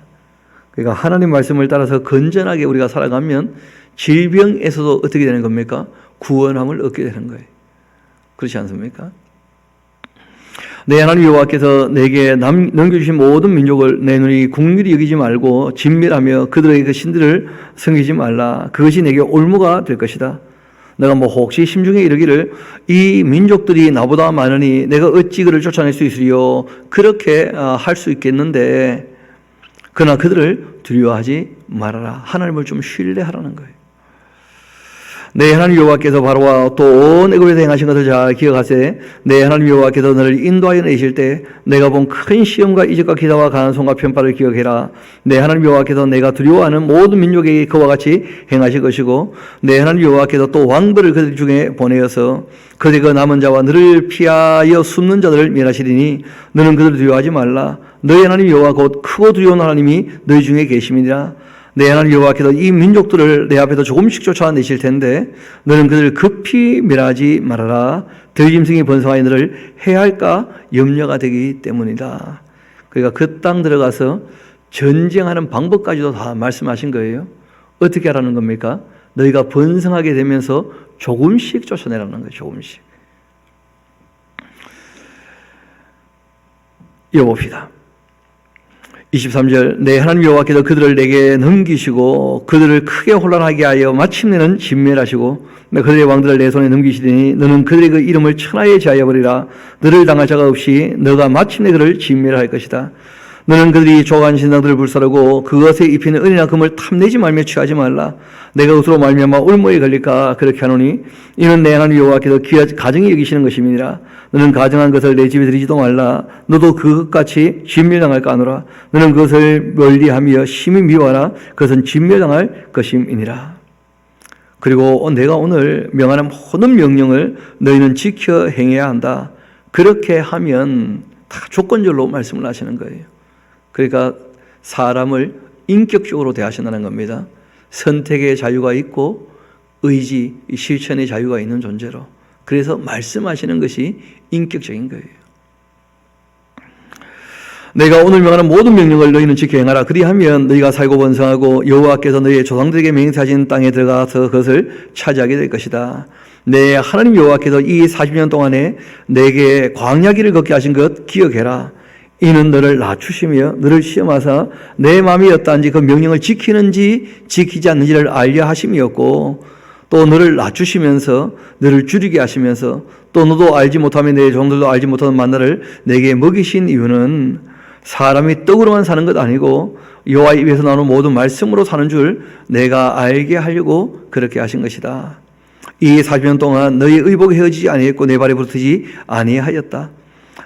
A: 그러니까 하나님 말씀을 따라서 건전하게 우리가 살아가면 질병에서도 어떻게 되는 겁니까? 구원함을 얻게 되는 거예요. 그렇지 않습니까? 내 하나님 여호와께서 내게 넘겨주신 모든 민족을 내 눈이 국률이 여기지 말고 진멸하며 그들의 그 신들을 섬기지 말라. 그것이 내게 올무가 될 것이다. 내가 뭐 혹시 심중에 이르기를 이 민족들이 나보다 많으니 내가 어찌 그를 쫓아낼 수 있으리요. 그렇게 할 수 있겠는데 그러나 그들을 두려워하지 말아라. 하나님을 좀 신뢰하라는 거예요. 내 하나님 여호와께서 바로와 또 온 애굽에서 행하신 것을 잘 기억하세. 내 하나님 여호와께서 너를 인도하여 내실 때 내가 본 큰 시험과 이적과 기사와 강한 손과 편파를 기억해라. 내 하나님 여호와께서 내가 두려워하는 모든 민족에게 그와 같이 행하실 것이고 내 하나님 여호와께서 또 왕벌을 그들 중에 보내어서 그들의 그 남은 자와 너를 피하여 숨는 자들을 멸하시리니 너는 그들을 두려워하지 말라. 너희 하나님 여호와 곧 크고 두려운 하나님이 너희 중에 계심이니라. 내 하나님 여호와께서 이 민족들을 내 앞에서 조금씩 쫓아내실 텐데 너는 그들을 급히 멸하지 말아라. 들짐승이 번성하여 너를 해할까 염려가 되기 때문이다. 그러니까 그 땅 들어가서 전쟁하는 방법까지도 다 말씀하신 거예요. 어떻게 하라는 겁니까? 너희가 번성하게 되면서 조금씩 쫓아내라는 거예요. 조금씩. 이어봅시다. 23절 내 하나님 여호와께서 그들을 내게 넘기시고 그들을 크게 혼란하게 하여 마침내는 진멸하시고 그들의 왕들을 내 손에 넘기시더니 너는 그들의 그 이름을 천하에 제하여 버리라. 너를 당할 자가 없이 너가 마침내 그를 진멸할 것이다. 너는 그들이 조각한 신상들을 불사르고 그것에 입히는 은이나 금을 탐내지 말며 취하지 말라. 내가 그것으로 말미암아 울무에 걸릴까 그렇게 하노니 이는 내 하나님 여호와께서 가증히 여기시는 것임이니라. 너는 가증한 것을 내 집에 들이지도 말라. 너도 그것같이 진멸당할까 하노라. 너는 그것을 멀리하며 심히 미워하라. 그것은 진멸당할 것임이니라. 그리고 내가 오늘 명하는 모든 명령을 너희는 지켜 행해야 한다. 그렇게 하면 다 조건절로 말씀을 하시는 거예요. 그러니까 사람을 인격적으로 대하신다는 겁니다. 선택의 자유가 있고 의지, 실천의 자유가 있는 존재로. 그래서 말씀하시는 것이 인격적인 거예요. 내가 오늘 명하는 모든 명령을 너희는 지켜 행하라. 그리하면 너희가 살고 번성하고 여호와께서 너희의 조상들에게 맹세하신 땅에 들어가서 그것을 차지하게 될 것이다. 내 하나님 여호와께서 이 40년 동안에 내게 광야길을 걷게 하신 것 기억해라. 이는 너를 낮추시며 너를 시험하사 내 마음이 어떠한지 그 명령을 지키는지 지키지 않는지를 알려 하심이었고 또 너를 낮추시면서 너를 줄이게 하시면서 또 너도 알지 못하며 내 종들도 알지 못하는 만나를 내게 먹이신 이유는 사람이 떡으로만 사는 것 아니고 여호와 입에서 나오는 모든 말씀으로 사는 줄 내가 알게 하려고 그렇게 하신 것이다. 이 40년 동안 너희 의복이 헤어지지 아니했고 내 발에 붙이지 아니하였다.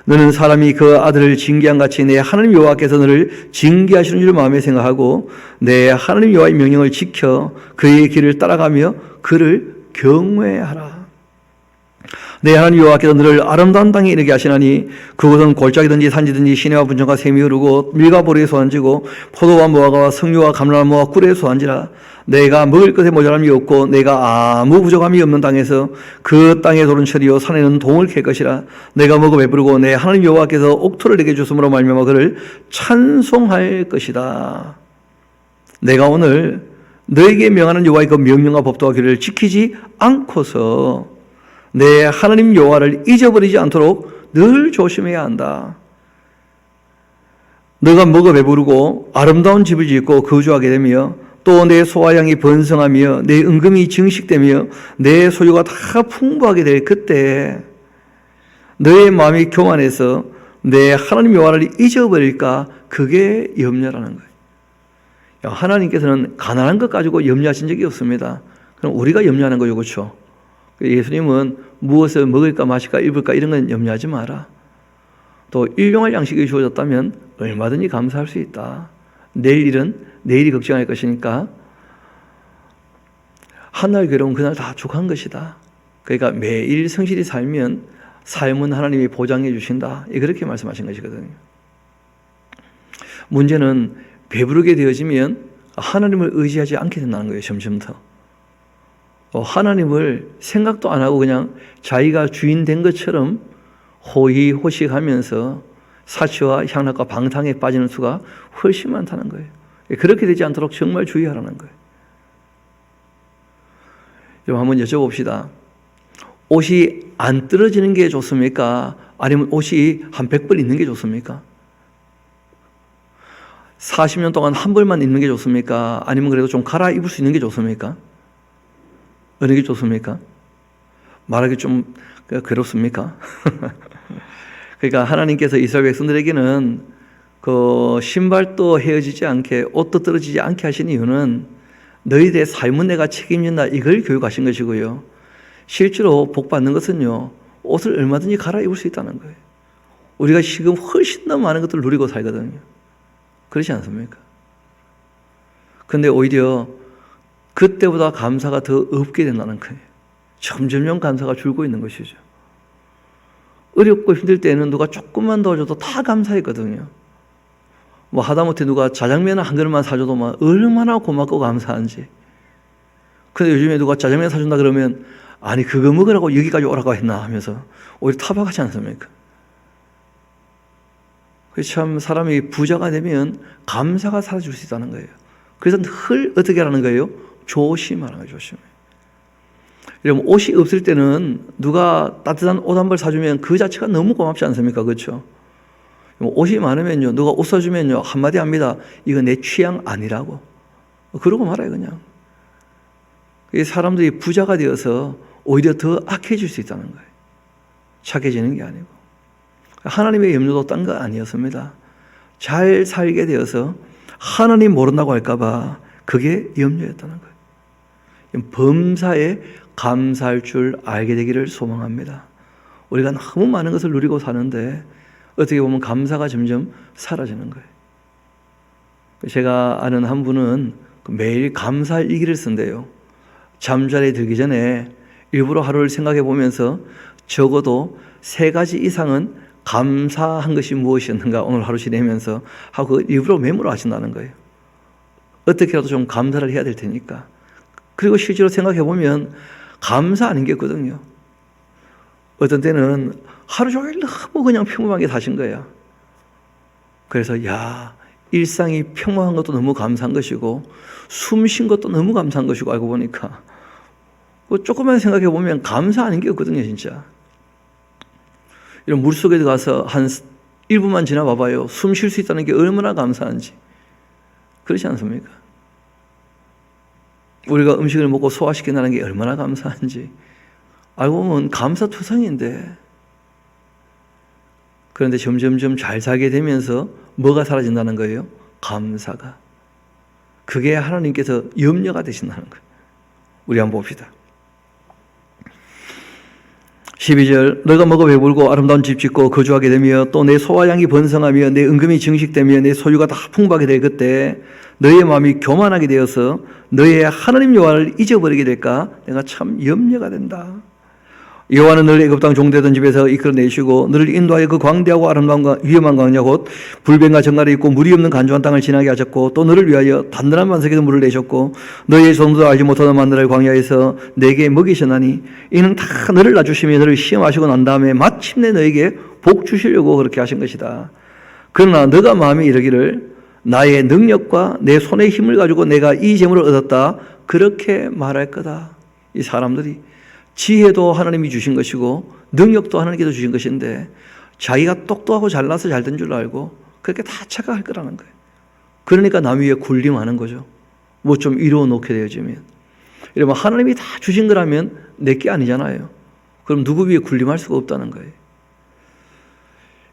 A: 너는 사람이 그 아들을 징계한 같이 내 하나님 여호와께서 너를 징계하시는 줄 마음에 생각하고 내 하나님 여호와의 명령을 지켜 그의 길을 따라가며 그를 경외하라. 내 하나님 여호와께서 너를 아름다운 땅에 이르게 하시나니 그곳은 골짜기든지 산지든지 시내와 분정과 샘이 흐르고 밀과 보리의 소환지고 포도와 무화과와 석류와 감람나무와 꿀의 소환지라. 내가 먹을 것에 모자람이 없고 내가 아무 부족함이 없는 땅에서 그 땅에 도는 철이요 산에는 동을 캘 것이라. 내가 먹어 배부르고 내 하나님 여호와께서 옥토를 내게 주심으로 말미암아 그를 찬송할 것이다. 내가 오늘 너에게 명하는 여호와의 그 명령과 법도와 규례를 지키지 않고서 내 하나님 여호와를 잊어버리지 않도록 늘 조심해야 한다. 너가 먹어 배부르고 아름다운 집을 짓고 거주하게 되며 또 내 소와 양이 번성하며 내 은금이 증식되며 내 소유가 다 풍부하게 될 그때 너의 마음이 교만해서 내 하나님 여호와를 잊어버릴까 그게 염려라는 거예요. 하나님께서는 가난한 것 가지고 염려하신 적이 없습니다. 그럼 우리가 염려하는 거죠, 그렇죠? 예수님은 무엇을 먹을까 마실까 입을까 이런 건 염려하지 마라. 또 일용할 양식이 주어졌다면 얼마든지 감사할 수 있다. 내일 일은 내일이 걱정할 것이니까 한날 괴로운 그날 다 족한 것이다. 그러니까 매일 성실히 살면 삶은 하나님이 보장해 주신다. 그렇게 말씀하신 것이거든요. 문제는 배부르게 되어지면 하나님을 의지하지 않게 된다는 거예요. 점점 더. 하나님을 생각도 안 하고 그냥 자기가 주인 된 것처럼 호의호식하면서 사치와 향락과 방탕에 빠지는 수가 훨씬 많다는 거예요. 그렇게 되지 않도록 정말 주의하라는 거예요. 좀 한번 여쭤봅시다. 옷이 안 떨어지는 게 좋습니까? 아니면 옷이 한 100벌 있는 게 좋습니까? 40년 동안 한 벌만 입는 게 좋습니까? 아니면 그래도 좀 갈아입을 수 있는 게 좋습니까? 어느 게 좋습니까? 말하기 좀 괴롭습니까? 그러니까 하나님께서 이스라엘 백성들에게는 그 신발도 헤어지지 않게 옷도 떨어지지 않게 하신 이유는 너희들의 삶은 내가 책임진다 이걸 교육하신 것이고요. 실제로 복 받는 것은요. 옷을 얼마든지 갈아입을 수 있다는 거예요. 우리가 지금 훨씬 더 많은 것들을 누리고 살거든요. 그렇지 않습니까? 그런데 오히려 그때보다 감사가 더 없게 된다는 거예요. 점점 감사가 줄고 있는 것이죠. 어렵고 힘들 때는 누가 조금만 도와줘도 다 감사했거든요. 뭐 하다못해 누가 짜장면 한 그릇만 사줘도 막 얼마나 고맙고 감사한지. 근데 요즘에 누가 짜장면 사준다 그러면 아니 그거 먹으라고 여기까지 오라고 했나 하면서 오히려 타박하지 않습니까? 참 사람이 부자가 되면 감사가 사라질 수 있다는 거예요. 그래서 늘 어떻게 하라는 거예요? 조심하라는 거예요. 조심. 여러분 옷이 없을 때는 누가 따뜻한 옷 한 벌 사주면 그 자체가 너무 고맙지 않습니까? 그렇죠? 옷이 많으면요, 누가 옷 사주면요, 한마디 합니다. 이거 내 취향 아니라고. 그러고 말아요, 그냥. 사람들이 부자가 되어서 오히려 더 악해질 수 있다는 거예요. 착해지는 게 아니고. 하나님의 염려도 딴 거 아니었습니다. 잘 살게 되어서 하나님 모른다고 할까봐 그게 염려였다는 거예요. 범사에 감사할 줄 알게 되기를 소망합니다. 우리가 너무 많은 것을 누리고 사는데 어떻게 보면 감사가 점점 사라지는 거예요. 제가 아는 한 분은 매일 감사 일기를 쓴대요. 잠자리에 들기 전에 일부러 하루를 생각해 보면서 적어도 3가지 이상은 감사한 것이 무엇이었는가 오늘 하루 지내면서 하고 일부러 메모를 하신다는 거예요. 어떻게라도 좀 감사를 해야 될 테니까. 그리고 실제로 생각해 보면 감사 아닌 게 없거든요. 어떤 때는 하루 종일 너무 그냥 평범하게 사신 거야. 그래서 일상이 평범한 것도 너무 감사한 것이고 숨 쉰 것도 너무 감사한 것이고 알고 보니까 조금만 생각해 보면 감사 아닌 게 없거든요, 진짜. 이런 물속에 가서 한 1분만 지나 봐봐요. 숨 쉴 수 있다는 게 얼마나 감사한지. 그렇지 않습니까? 우리가 음식을 먹고 소화시킨다는 게 얼마나 감사한지. 알고 보면 감사투성인데. 그런데 점점점 잘 살게 되면서 뭐가 사라진다는 거예요? 감사가. 그게 하나님께서 염려가 되신다는 거예요. 우리 한번 봅시다. 12절 너가 먹어 배불고 아름다운 집 짓고 거주하게 되며 또 내 소와 양이 번성하며 내 은금이 증식되며 내 소유가 다 풍부하게 될 그때 너의 마음이 교만하게 되어서 너의 하나님 여호와를 잊어버리게 될까? 내가 참 염려가 된다. 여호와는 너를 애굽 땅 종되던 집에서 이끌어내시고 너를 인도하여 그 광대하고 아름다운 위험한 광야 곧 불뱀과 정갈이 있고 물이 없는 간조한 땅을 지나게 하셨고 또 너를 위하여 단단한 반석에서 물을 내셨고 너의 손도 알지 못하던 만나를 광야에서 내게 먹이셨나니 이는 다 너를 낮추시며 너를 시험하시고 난 다음에 마침내 너에게 복 주시려고 그렇게 하신 것이다. 그러나 너가 마음에 이르기를 나의 능력과 내 손의 힘을 가지고 내가 이 재물을 얻었다 그렇게 말할 거다. 이 사람들이 지혜도 하나님이 주신 것이고 능력도 하나님께서 주신 것인데 자기가 똑똑하고 잘나서 잘 된 줄 알고 그렇게 다 착각할 거라는 거예요. 그러니까 남 위에 군림하는 거죠. 뭐 좀 이루어 놓게 되어지면. 이러면 하나님이 다 주신 거라면 내게 아니잖아요. 그럼 누구 위에 군림할 수가 없다는 거예요.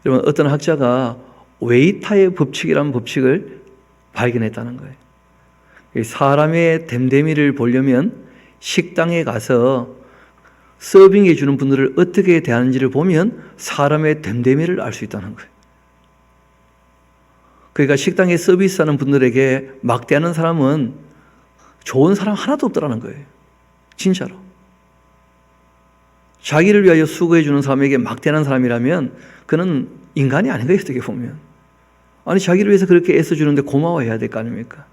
A: 여러분 어떤 학자가 웨이타의 법칙이라는 법칙을 발견했다는 거예요. 사람의 됨됨이를 보려면 식당에 가서 서빙해 주는 분들을 어떻게 대하는지를 보면 사람의 됨됨이를 알 수 있다는 거예요. 그러니까 식당에 서비스하는 분들에게 막대하는 사람은 좋은 사람 하나도 없더라는 거예요. 진짜로. 자기를 위하여 수고해 주는 사람에게 막대하는 사람이라면 그는 인간이 아닌 거예요. 어떻게 보면. 아니 자기를 위해서 그렇게 애써주는데 고마워해야 될 거 아닙니까?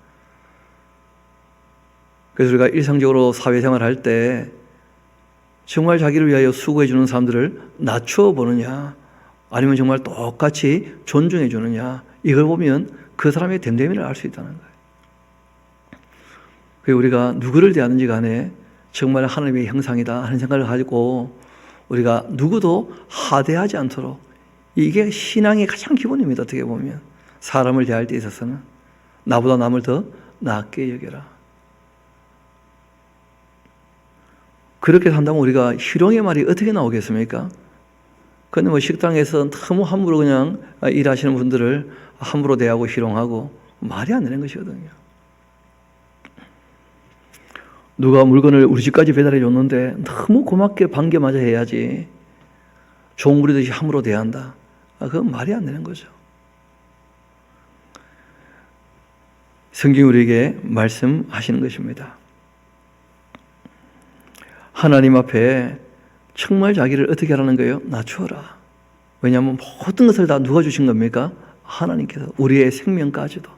A: 그래서 우리가 일상적으로 사회생활 할 때 정말 자기를 위하여 수고해 주는 사람들을 낮춰 보느냐 아니면 정말 똑같이 존중해 주느냐 이걸 보면 그 사람의 됨됨이를 알 수 있다는 거예요. 그래서 우리가 누구를 대하는지 간에 정말 하나님의 형상이다 하는 생각을 가지고 우리가 누구도 하대하지 않도록 이게 신앙의 가장 기본입니다. 어떻게 보면 사람을 대할 때 있어서는 나보다 남을 더 낫게 여겨라. 그렇게 산다면 우리가 희롱의 말이 어떻게 나오겠습니까? 그런데 뭐 식당에서 너무 함부로 그냥 일하시는 분들을 함부로 대하고 희롱하고 말이 안 되는 것이거든요. 누가 물건을 우리 집까지 배달해 줬는데 너무 고맙게 반겨마저 해야지 종 부리듯이 함부로 대한다. 그건 말이 안 되는 거죠. 성경이 우리에게 말씀하시는 것입니다. 하나님 앞에 정말 자기를 어떻게 하라는 거예요? 낮추어라. 왜냐하면 모든 것을 다 누가 주신 겁니까? 하나님께서. 우리의 생명까지도.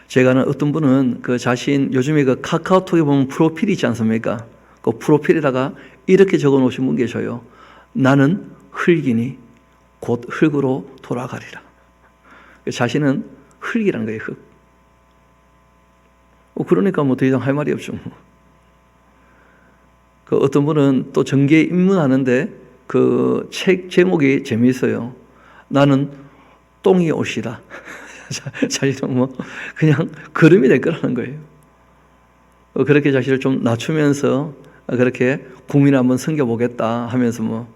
A: 제가 아는 어떤 분은 그 자신 요즘에 그 카카오톡에 보면 프로필이 있지 않습니까? 그 프로필에다가 이렇게 적어 놓으신 분 계셔요. 나는 흙이니 곧 흙으로 돌아가리라. 자신은 흙이라는 거예요. 흙. 그러니까 뭐 더 이상 할 말이 없죠. 그 어떤 분은 또 정계에 입문하는데 그 책 제목이 재미있어요. 나는 똥이 옷이다. 사실은 뭐 그냥 걸음이 될 거라는 거예요. 그렇게 자신을 좀 낮추면서 그렇게 국민을 한번 섬겨보겠다 하면서 뭐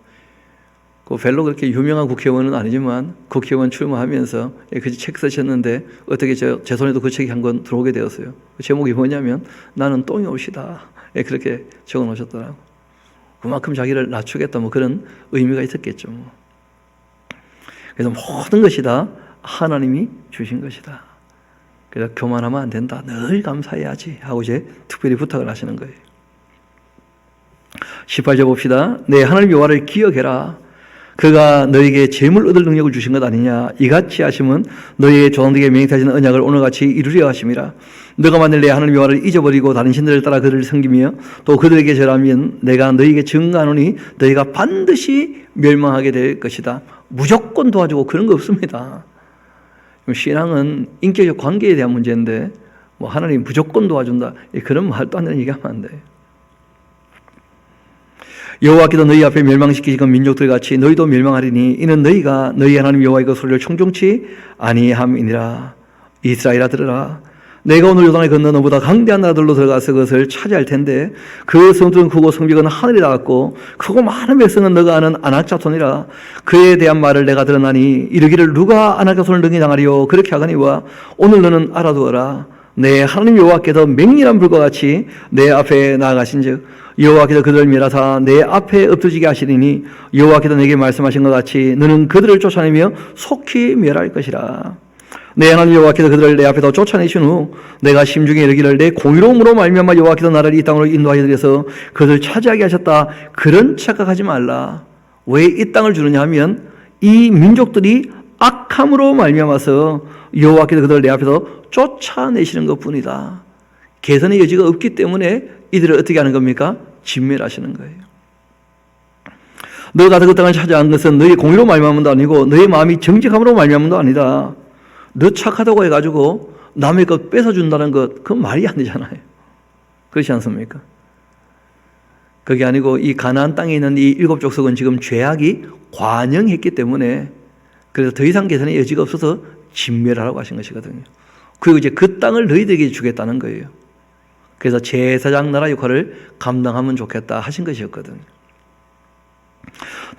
A: 그 별로 그렇게 유명한 국회의원은 아니지만 국회의원 출마하면서 그 책 쓰셨는데 어떻게 제 손에도 그 책이 한 권 들어오게 되었어요. 그 제목이 뭐냐면 나는 똥이 옷이다. 그렇게 적어 놓으셨더라고. 그만큼 자기를 낮추겠다 뭐 그런 의미가 있었겠죠. 뭐. 그래서 모든 것이 다 하나님이 주신 것이다. 그래서 교만하면 안 된다. 늘 감사해야지 하고 이제 특별히 부탁을 하시는 거예요. 18절 봅시다. 내 하나님 여호와를 기억해라. 그가 너에게 재물 얻을 능력을 주신 것 아니냐. 이같이 하심은 너희의 조상들에게 맹세하신 언약을 오늘같이 이루려 하심이라. 너가 만일 내 하나님 여호와를 잊어버리고 다른 신들을 따라 그들을 섬기며 또 그들에게 절하면 내가 너희에게 증거하노니 너희가 반드시 멸망하게 될 것이다. 무조건 도와주고 그런 거 없습니다. 신앙은 인격적 관계에 대한 문제인데 뭐 하나님 무조건 도와준다 그런 말도 안 되는 얘기하면 안 돼요. 여호와께서 너희 앞에 멸망시키시건 민족들 같이 너희도 멸망하리니 이는 너희가 너희 하나님 여호와의 그 소리를 충종치 아니함이니라. 이스라엘아 들으라. 내가 오늘 요단을 건너 너보다 강대한 나라들로 들어가서 그것을 차지할 텐데 그 성들은 크고 성벽은 하늘에 닿았고 크고 많은 백성은 너가 아는 아낙 자손이라. 그에 대한 말을 내가 들었나니 이르기를 누가 아낙 자손을 능히 당하리요. 그렇게 하거니와 오늘 너는 알아두어라. 내 하나님 여호와께서 맹렬한 불과 같이 내 앞에 나아가신즉 여호와께서 그들을 멸하사 내 앞에 엎드지게 하시리니 여호와께서 내게 말씀하신 것 같이 너는 그들을 쫓아내며 속히 멸할 것이라. 내 하나님 여호와께서 그들을 내 앞에서 쫓아내신 후 내가 심중에 이르기를 내 공의로움으로 말미암아 여호와께서 나를 이 땅으로 인도하여 드려서 그들을 차지하게 하셨다. 그런 착각하지 말라. 왜 이 땅을 주느냐 하면 이 민족들이 악함으로 말미암아서 여호와께서 그들을 내 앞에서 쫓아내시는 것뿐이다. 개선의 여지가 없기 때문에 이들을 어떻게 하는 겁니까? 진멸하시는 거예요. 너가 그 땅을 차지한 것은 너희 공의로 말미암음도 아니고 너희 마음이 정직함으로 말미암음도 아니다. 너 착하다고 해가지고 남의 것 뺏어준다는 것 그건 말이 안 되잖아요. 그렇지 않습니까? 그게 아니고 이 가나안 땅에 있는 이 7족속은 지금 죄악이 관영했기 때문에 그래서 더 이상 개선의 여지가 없어서 진멸하라고 하신 것이거든요. 그리고 이제 그 땅을 너희들에게 주겠다는 거예요. 그래서 제사장 나라 역할을 감당하면 좋겠다 하신 것이었거든요.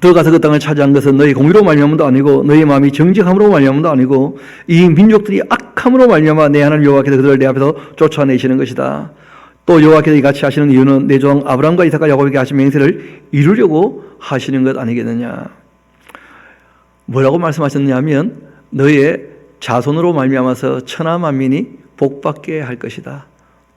A: 들어가서 그 땅을 차지한 것은 너희 공의로 말미암음도 아니고 너희 마음이 정직함으로 말미암음도 아니고 이 민족들이 악함으로 말미암아 내 하나님 여호와께서 그들을 내 앞에서 쫓아내시는 것이다. 또 여호와께서 이같이 하시는 이유는 내 조상 아브라함과 이삭과 야곱에게 하신 맹세를 이루려고 하시는 것 아니겠느냐. 뭐라고 말씀하셨느냐 하면 너의 자손으로 말미암아서 천하 만민이 복받게 할 것이다.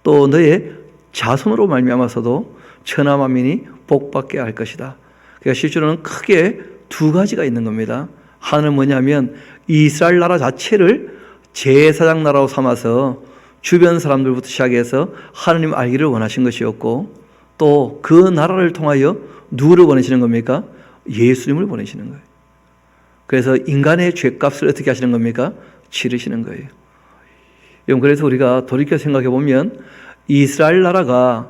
A: 또 너의 자손으로 말미암아서도 천하 만민이 복받게 할 것이다. 그러니까 실제로는 크게 두 가지가 있는 겁니다. 하나는 뭐냐면 이스라엘 나라 자체를 제사장 나라로 삼아서 주변 사람들부터 시작해서 하나님 알기를 원하신 것이었고 또 그 나라를 통하여 누구를 보내시는 겁니까? 예수님을 보내시는 거예요. 그래서 인간의 죄값을 어떻게 하시는 겁니까? 치르시는 거예요. 그래서 우리가 돌이켜 생각해 보면 이스라엘 나라가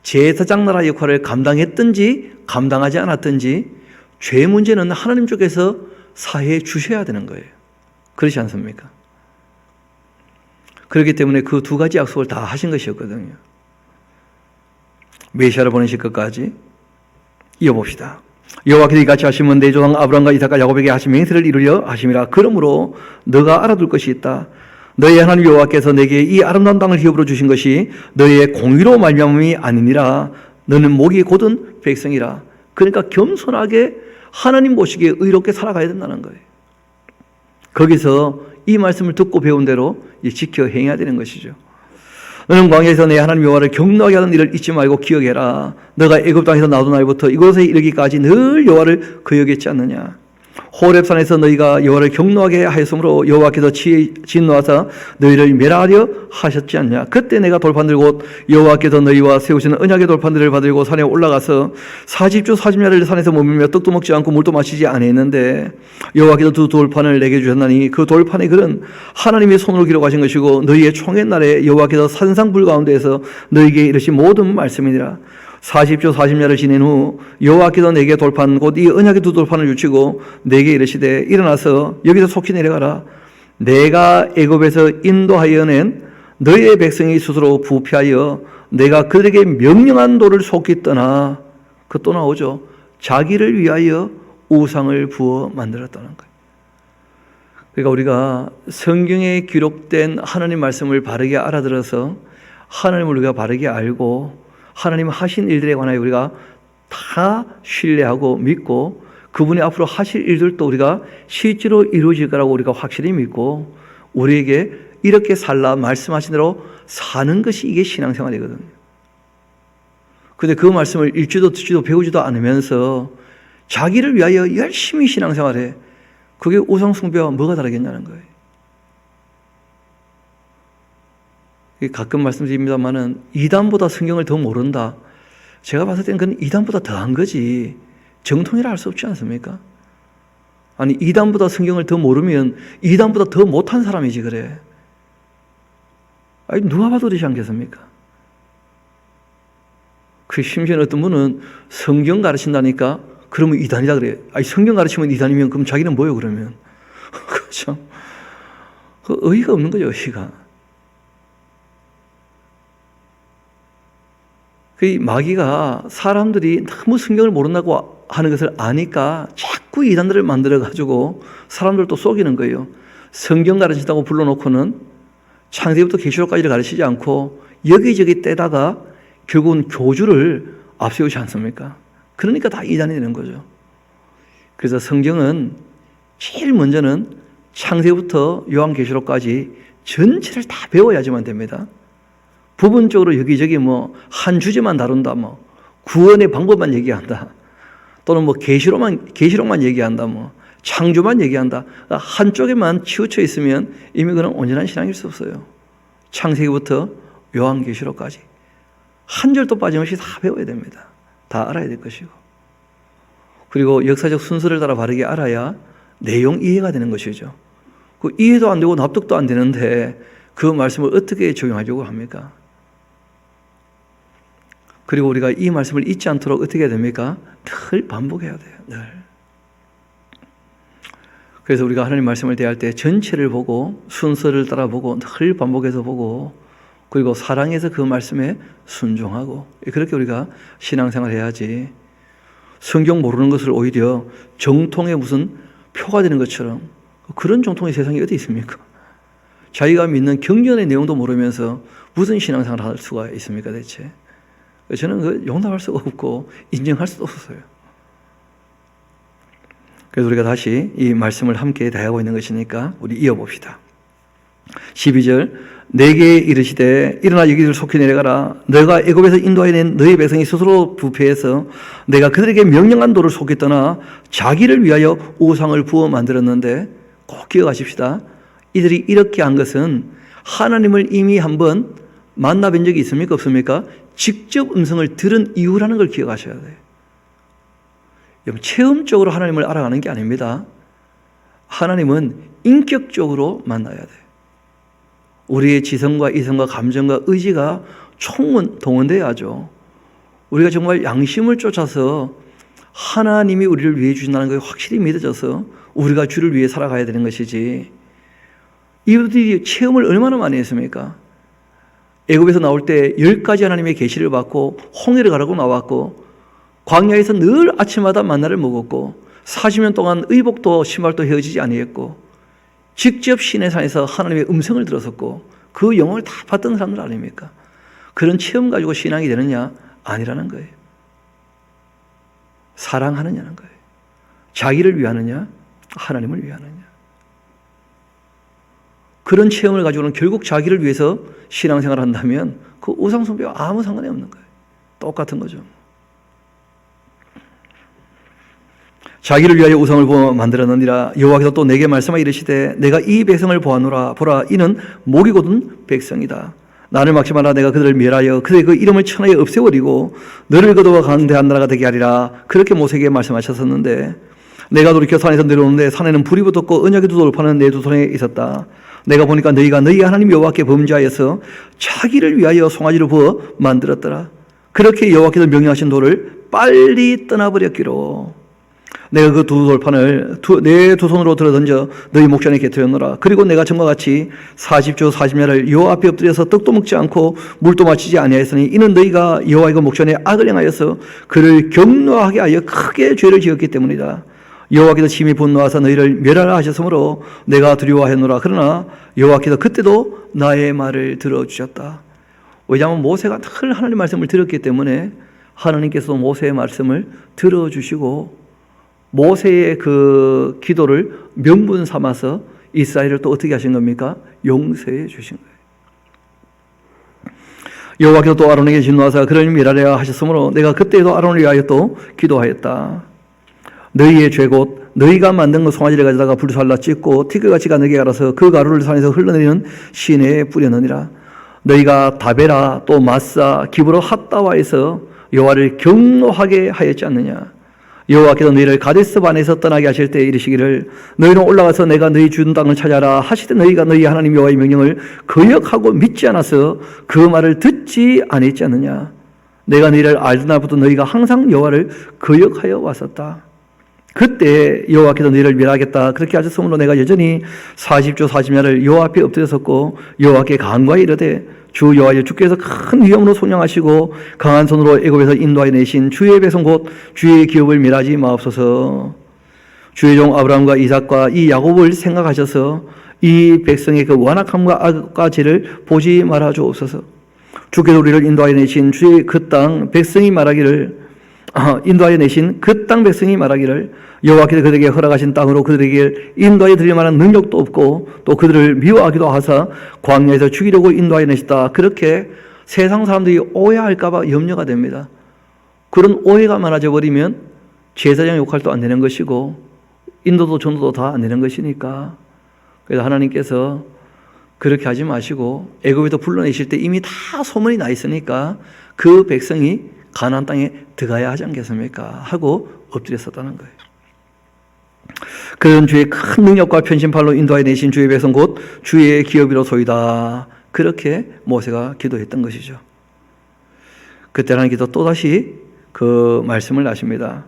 A: 제사장 나라 역할을 감당했든지 감당하지 않았든지 죄 문제는 하나님 쪽에서 사해해 주셔야 되는 거예요. 그렇지 않습니까? 그렇기 때문에 그 두 가지 약속을 다 하신 것이었거든요. 메시아를 보내실 것까지 이어봅시다. 여호와께서 이같이 하시면 내 조상 아브라함과 이삭과 야곱에게 하신 맹세를 이루려 하심이라. 그러므로 너가 알아둘 것이 있다. 너희 하나님 여호와께서 내게 이 아름다운 땅을 기업으로 주신 것이 너희의 공의로 말미암음이 아니니라. 너는 목이 곧은 백성이라. 그러니까 겸손하게 하나님 보시기에 의롭게 살아가야 된다는 거예요. 거기서 이 말씀을 듣고 배운 대로 지켜 행해야 되는 것이죠. 너는 광야에서 내 하나님 여호와를 경노하게 하는 일을 잊지 말고 기억해라. 너가 애굽 땅에서 나오던 날부터 이곳에 이르기까지 늘 여호와를 거역했지 않느냐. 호렙산에서 너희가 여호와를 경노하게 하였으므로 여호와께서 진노하사 너희를 멸하려 하셨지 않냐. 그때 내가 돌판들 곧 여호와께서 너희와 세우시는 언약의 돌판들을 받들고 산에 올라가서 40주 40야를 산에서 머물며 떡도 먹지 않고 물도 마시지 아니했는데 여호와께서 두 돌판을 내게 주셨나니 그 돌판의 글은 하나님의 손으로 기록하신 것이고 너희의 총회 날에 여호와께서 산상불 가운데에서 너희에게 이르신 모든 말씀이니라. 40주 40년을 지낸 후 여호와께서 내게 돌판 곧 이 언약의 두 돌판을 유치고 내게 이르시되 일어나서 여기서 속히 내려가라. 내가 애굽에서 인도하여 낸 너희의 백성이 스스로 부패하여 내가 그들에게 명령한 도를 속히 떠나. 그 또 나오죠. 자기를 위하여 우상을 부어 만들었다는 거예요. 그러니까 우리가 성경에 기록된 하나님 말씀을 바르게 알아들어서 하나님을 우리가 바르게 알고 하나님 하신 일들에 관하여 우리가 다 신뢰하고 믿고 그분이 앞으로 하실 일들도 우리가 실제로 이루어질 거라고 우리가 확실히 믿고 우리에게 이렇게 살라 말씀하신 대로 사는 것이 이게 신앙생활이거든요. 그런데 그 말씀을 읽지도 듣지도 배우지도 않으면서 자기를 위하여 열심히 신앙생활해. 그게 우상숭배와 뭐가 다르겠냐는 거예요. 가끔 말씀드립니다만은 이단보다 성경을 더 모른다. 제가 봤을 때는 그건 이단보다 더한 거지 정통이라 할 수 없지 않습니까? 아니 이단보다 성경을 더 모르면 이단보다 더 못한 사람이지 그래. 아니 누가 봐도 그러지 않겠습니까? 그 심지어 어떤 분은 성경 가르친다니까 그러면 이단이다 그래. 아니 성경 가르치면 이단이면 그럼 자기는 뭐예요 그러면? 그렇죠? 그 의의가 없는 거죠 의의가. 그 마귀가 사람들이 너무 성경을 모른다고 하는 것을 아니까 자꾸 이단들을 만들어가지고 사람들을 또 속이는 거예요. 성경 가르친다고 불러놓고는 창세기부터 계시록까지를 가르치지 않고 여기저기 떼다가 결국은 교주를 앞세우지 않습니까? 그러니까 다 이단이 되는 거죠. 그래서 성경은 제일 먼저는 창세기부터 요한계시록까지 전체를 다 배워야지만 됩니다. 부분적으로 여기저기 뭐 한 주제만 다룬다, 뭐 구원의 방법만 얘기한다, 또는 뭐 계시록만 얘기한다, 뭐 창조만 얘기한다. 한쪽에만 치우쳐 있으면 이미 그는 온전한 신앙일 수 없어요. 창세기부터 요한계시록까지 한 절도 빠짐없이 다 배워야 됩니다. 다 알아야 될 것이고, 그리고 역사적 순서를 따라 바르게 알아야 내용 이해가 되는 것이죠. 그 이해도 안 되고 납득도 안 되는데 그 말씀을 어떻게 적용하려고 합니까? 그리고 우리가 이 말씀을 잊지 않도록 어떻게 해야 됩니까? 늘 반복해야 돼요. 늘. 그래서 우리가 하나님 말씀을 대할 때 전체를 보고 순서를 따라 보고 늘 반복해서 보고 그리고 사랑해서 그 말씀에 순종하고 그렇게 우리가 신앙생활을 해야지 성경 모르는 것을 오히려 정통의 무슨 표가 되는 것처럼 그런 정통의 세상이 어디 있습니까? 자기가 믿는 경전의 내용도 모르면서 무슨 신앙생활을 할 수가 있습니까 대체? 저는 그 용납할 수가 없고 인정할 수도 없어요. 그래서 우리가 다시 이 말씀을 함께 대하고 있는 것이니까 우리 이어봅시다. 12절 내게 이르시되 일어나 여기를 속히 내려가라. 너가 애굽에서 인도하여 낸 너희 백성이 스스로 부패해서 내가 그들에게 명령한 도를 속히 떠나 자기를 위하여 우상을 부어 만들었는데 꼭 기억하십시다. 이들이 이렇게 한 것은 하나님을 이미 한번 만나뵌 적이 있습니까? 없습니까? 직접 음성을 들은 이유라는 걸 기억하셔야 돼요. 체험적으로 하나님을 알아가는 게 아닙니다. 하나님은 인격적으로 만나야 돼요. 우리의 지성과 이성과 감정과 의지가 동원돼야죠. 우리가 정말 양심을 쫓아서 하나님이 우리를 위해 주신다는 것이 확실히 믿어져서 우리가 주를 위해 살아가야 되는 것이지. 이들이 체험을 얼마나 많이 했습니까? 애굽에서 나올 때 10가지 하나님의 계시를 받고 홍해를 가르고 나왔고 광야에서 늘 아침마다 만나를 먹었고 40년 동안 의복도 신발도 헤어지지 아니했고 직접 시내산에서 하나님의 음성을 들었었고 그 영혼을 다 받던 사람들 아닙니까? 그런 체험 가지고 신앙이 되느냐? 아니라는 거예요. 사랑하느냐는 거예요. 자기를 위하느냐? 하나님을 위하느냐? 그런 체험을 가지고는 결국 자기를 위해서 신앙생활을 한다면 그 우상숭배와 아무 상관이 없는 거예요. 똑같은 거죠. 자기를 위하여 우상을 부어 만들었느니라. 여호와께서 또 내게 말씀하여 이르시되 내가 이 백성을 보아노라. 보라 이는 목이 곧은 백성이다. 나를 막심하라. 내가 그들을 멸하여 그들의 그 이름을 천하에 없애버리고 너를 거두어 강대한 나라가 되게 하리라. 그렇게 모세에게 말씀하셨었는데 내가 돌이켜 산에서 내려오는데 산에는 불이 붙었고 언약의 두 돌판은 내 두 손에 있었다. 내가 보니까 너희가 너희 하나님 여호와께 범죄하여서 자기를 위하여 송아지를 부어 만들었더라. 그렇게 여호와께서 명령하신 돌을 빨리 떠나버렸기로 내가 그 두 돌판을 내 두 손으로 들어 던져 너희 목전에 곁들였노라. 그리고 내가 전과 같이 40주 40년을 여호와 앞에 엎드려서 떡도 먹지 않고 물도 마시지 아니하였으니 이는 너희가 여호와의 그 목전에 악을 행하여서 그를 경노하게 하여 크게 죄를 지었기 때문이다. 여호와께서 심히 분노하사 너희를 멸하라 하셨으므로 내가 두려워하였노라. 그러나 여호와께서 그때도 나의 말을 들어주셨다. 왜냐하면 모세가 늘 하나님의 말씀을 들었기 때문에 하나님께서 모세의 말씀을 들어주시고 모세의 그 기도를 명분 삼아서 이스라엘을 또 어떻게 하신 겁니까? 용서해 주신 거예요. 여호와께서 또 아론에게 진노하사 그를 멸하려 하셨으므로 내가 그때도 아론을 위하여 또 기도하였다. 너희의 죄 곧 너희가 만든 그 송아지를 가져다가 불살라 찢고 티끌같이 가늘게 갈아서 그 가루를 산에서 흘러내리는 시내에 뿌려넣으니라. 너희가 다베라 또 마사 기브로 핫다와에서 여호와를 경노하게 하였지 않느냐. 여호와께서 너희를 가데스 반에서 떠나게 하실 때 이르시기를 너희는 올라가서 내가 너희 준 땅을 찾아라 하시되 너희가 너희 하나님 여호와의 명령을 거역하고 믿지 않아서 그 말을 듣지 아니했지 않느냐. 내가 너희를 알던 날부터 너희가 항상 여호와를 거역하여 왔었다. 그때 여호와께서 너희를 멸하겠다 그렇게 하셨으므로 내가 여전히 40주 40년을 여호와 앞에 엎드렸었고 여호와께 간과히 이르되 주 여호와여 주께서 큰 위엄으로 속량하시고 강한 손으로 애굽에서 인도하여 내신 주의 백성 곧 주의 기업을 멸하지 마옵소서. 주의 종 아브라함과 이삭과 이 야곱을 생각하셔서 이 백성의 그 완악함과 악과 죄를 보지 말아 주옵소서. 주께서 우리를 인도하여 내신 주의 그 땅 백성이 말하기를 인도하여 내신 그 땅 백성이 말하기를 여호와께서 그들에게 허락하신 땅으로 그들에게 인도하여 드릴 만한 능력도 없고 또 그들을 미워하기도 하사 광야에서 죽이려고 인도하여 내셨다. 그렇게 세상 사람들이 오해할까 봐 염려가 됩니다. 그런 오해가 많아져 버리면 제사장 역할도 안 되는 것이고 인도도 전도도 다 안 되는 것이니까 그래서 하나님께서 그렇게 하지 마시고 애굽에서 불러내실 때 이미 다 소문이 나 있으니까 그 백성이 가나안 땅에 들어가야 하지 않겠습니까? 하고 엎드렸었다는 거예요. 그런 주의 큰 능력과 편신팔로 인도하여 내신 주의 백성 곧 주의 기업이로소이다. 그렇게 모세가 기도했던 것이죠. 그때 하나님께서 또다시 그 말씀을 하십니다.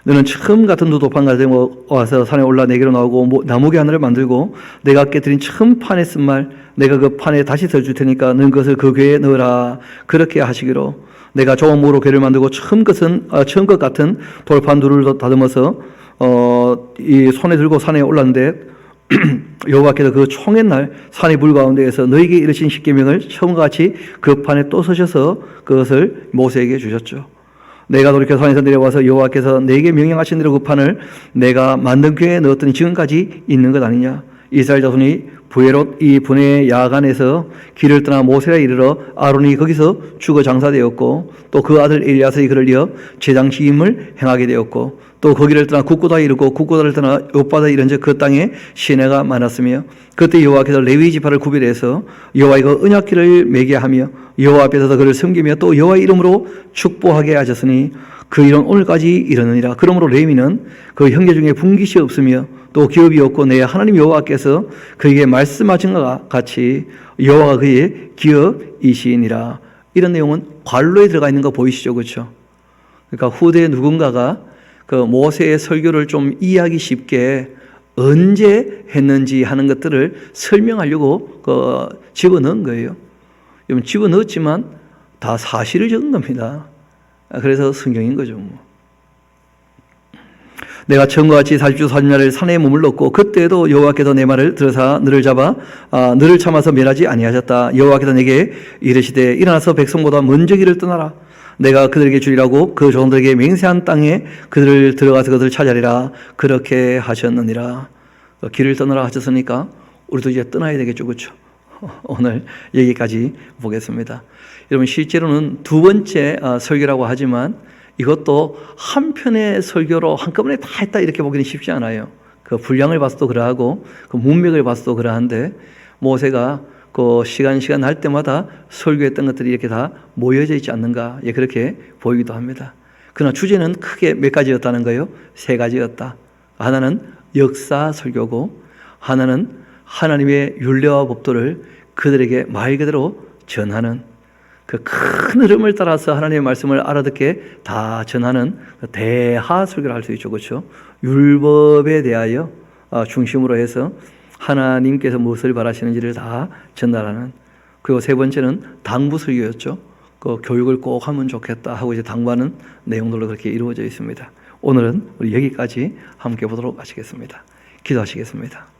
A: 너는 처음 같은 두도판 가지고 와서 산에 올라 내게로 나오고 나무개 하나를 만들고 내가 깨뜨린 처음 판에 쓴 말 내가 그 판에 다시 써줄 테니까 너는 그것을 그 궤에 넣으라. 그렇게 하시기로 내가 좋은 모로 궤를 만들고 처음 것 같은 돌판 둘을 다듬어서 이 손에 들고 산에 올랐는데 여호와께서 그 총의 날 산의 불 가운데에서 너희에게 이르신 십계명을 처음과 같이 그 판에 또 쓰셔서 그것을 모세에게 주셨죠. 내가 돌이켜 산에서 내려와서 여호와께서 내게 명령하신 대로 그 판을 내가 만든 궤에 넣었더니 지금까지 있는 것 아니냐. 이스라엘 자손이 부에롯 이 분의 야간에서 길을 떠나 모세라 이르러 아론이 거기서 죽어 장사되었고 또 그 아들 엘리야살이 그를 이어 제장 지임을 행하게 되었고 또 거기를 떠나 국고다에 이르고 국고다를 떠나 욥바다에 이른즉 그 땅에 시내가 많았으며 그때 여호와께서 레위 지파를 구별해서 여호와의 그 언약궤를 매게 하며 여호와 앞에서 그를 섬기며 또 여호와의 이름으로 축복하게 하셨으니 그 일은 오늘까지 이르느니라. 그러므로 레위는 그 형제 중에 분깃이 없으며 또 기업이 없고 내 하나님 여호와께서 그에게 말씀하신 것과 같이 여호와가 그의 기업이시니라. 이런 내용은 관로에 들어가 있는 거 보이시죠, 그렇죠? 그러니까 후대에 누군가가 그 모세의 설교를 좀 이해하기 쉽게 언제 했는지 하는 것들을 설명하려고 집어넣은 거예요. 집어넣었지만 다 사실을 적은 겁니다. 그래서 성경인 거죠. 뭐. 내가 처음과 같이 40주 40년을 산에 머물렀고 그때도 여호와께서 내 말을 들으사 너를 잡아 너를 참아서 멸하지 아니하셨다. 여호와께서 내게 이르시되 일어나서 백성보다 먼저 길을 떠나라. 내가 그들에게 주리라고 그 종들에게 맹세한 땅에 그들을 들어가서 그들을 찾아리라. 그렇게 하셨느니라. 길을 떠나라 하셨으니까 우리도 이제 떠나야 되겠죠, 그렇죠? 오늘 여기까지 보겠습니다. 여러분 실제로는 두 번째 설교라고 하지만 이것도 한 편의 설교로 한꺼번에 다 했다 이렇게 보기는 쉽지 않아요. 그 분량을 봐서도 그러하고 그 문맥을 봐서도 그러한데 모세가 그 시간 날 때마다 설교했던 것들이 이렇게 다 모여져 있지 않는가 그렇게 보이기도 합니다. 그러나 주제는 크게 몇 가지였다는 거예요. 세 가지였다. 하나는 역사 설교고 하나는 하나님의 율례와 법도를 그들에게 말 그대로 전하는 그 큰 흐름을 따라서 하나님의 말씀을 알아듣게 다 전하는 대하 설교를 할 수 있죠. 그렇죠? 율법에 대하여 중심으로 해서 하나님께서 무엇을 바라시는지를 다 전달하는. 그리고 세 번째는 당부 설교였죠. 그 교육을 꼭 하면 좋겠다 하고 이제 당부하는 내용들로 그렇게 이루어져 있습니다. 오늘은 우리 여기까지 함께 보도록 하시겠습니다. 기도하시겠습니다.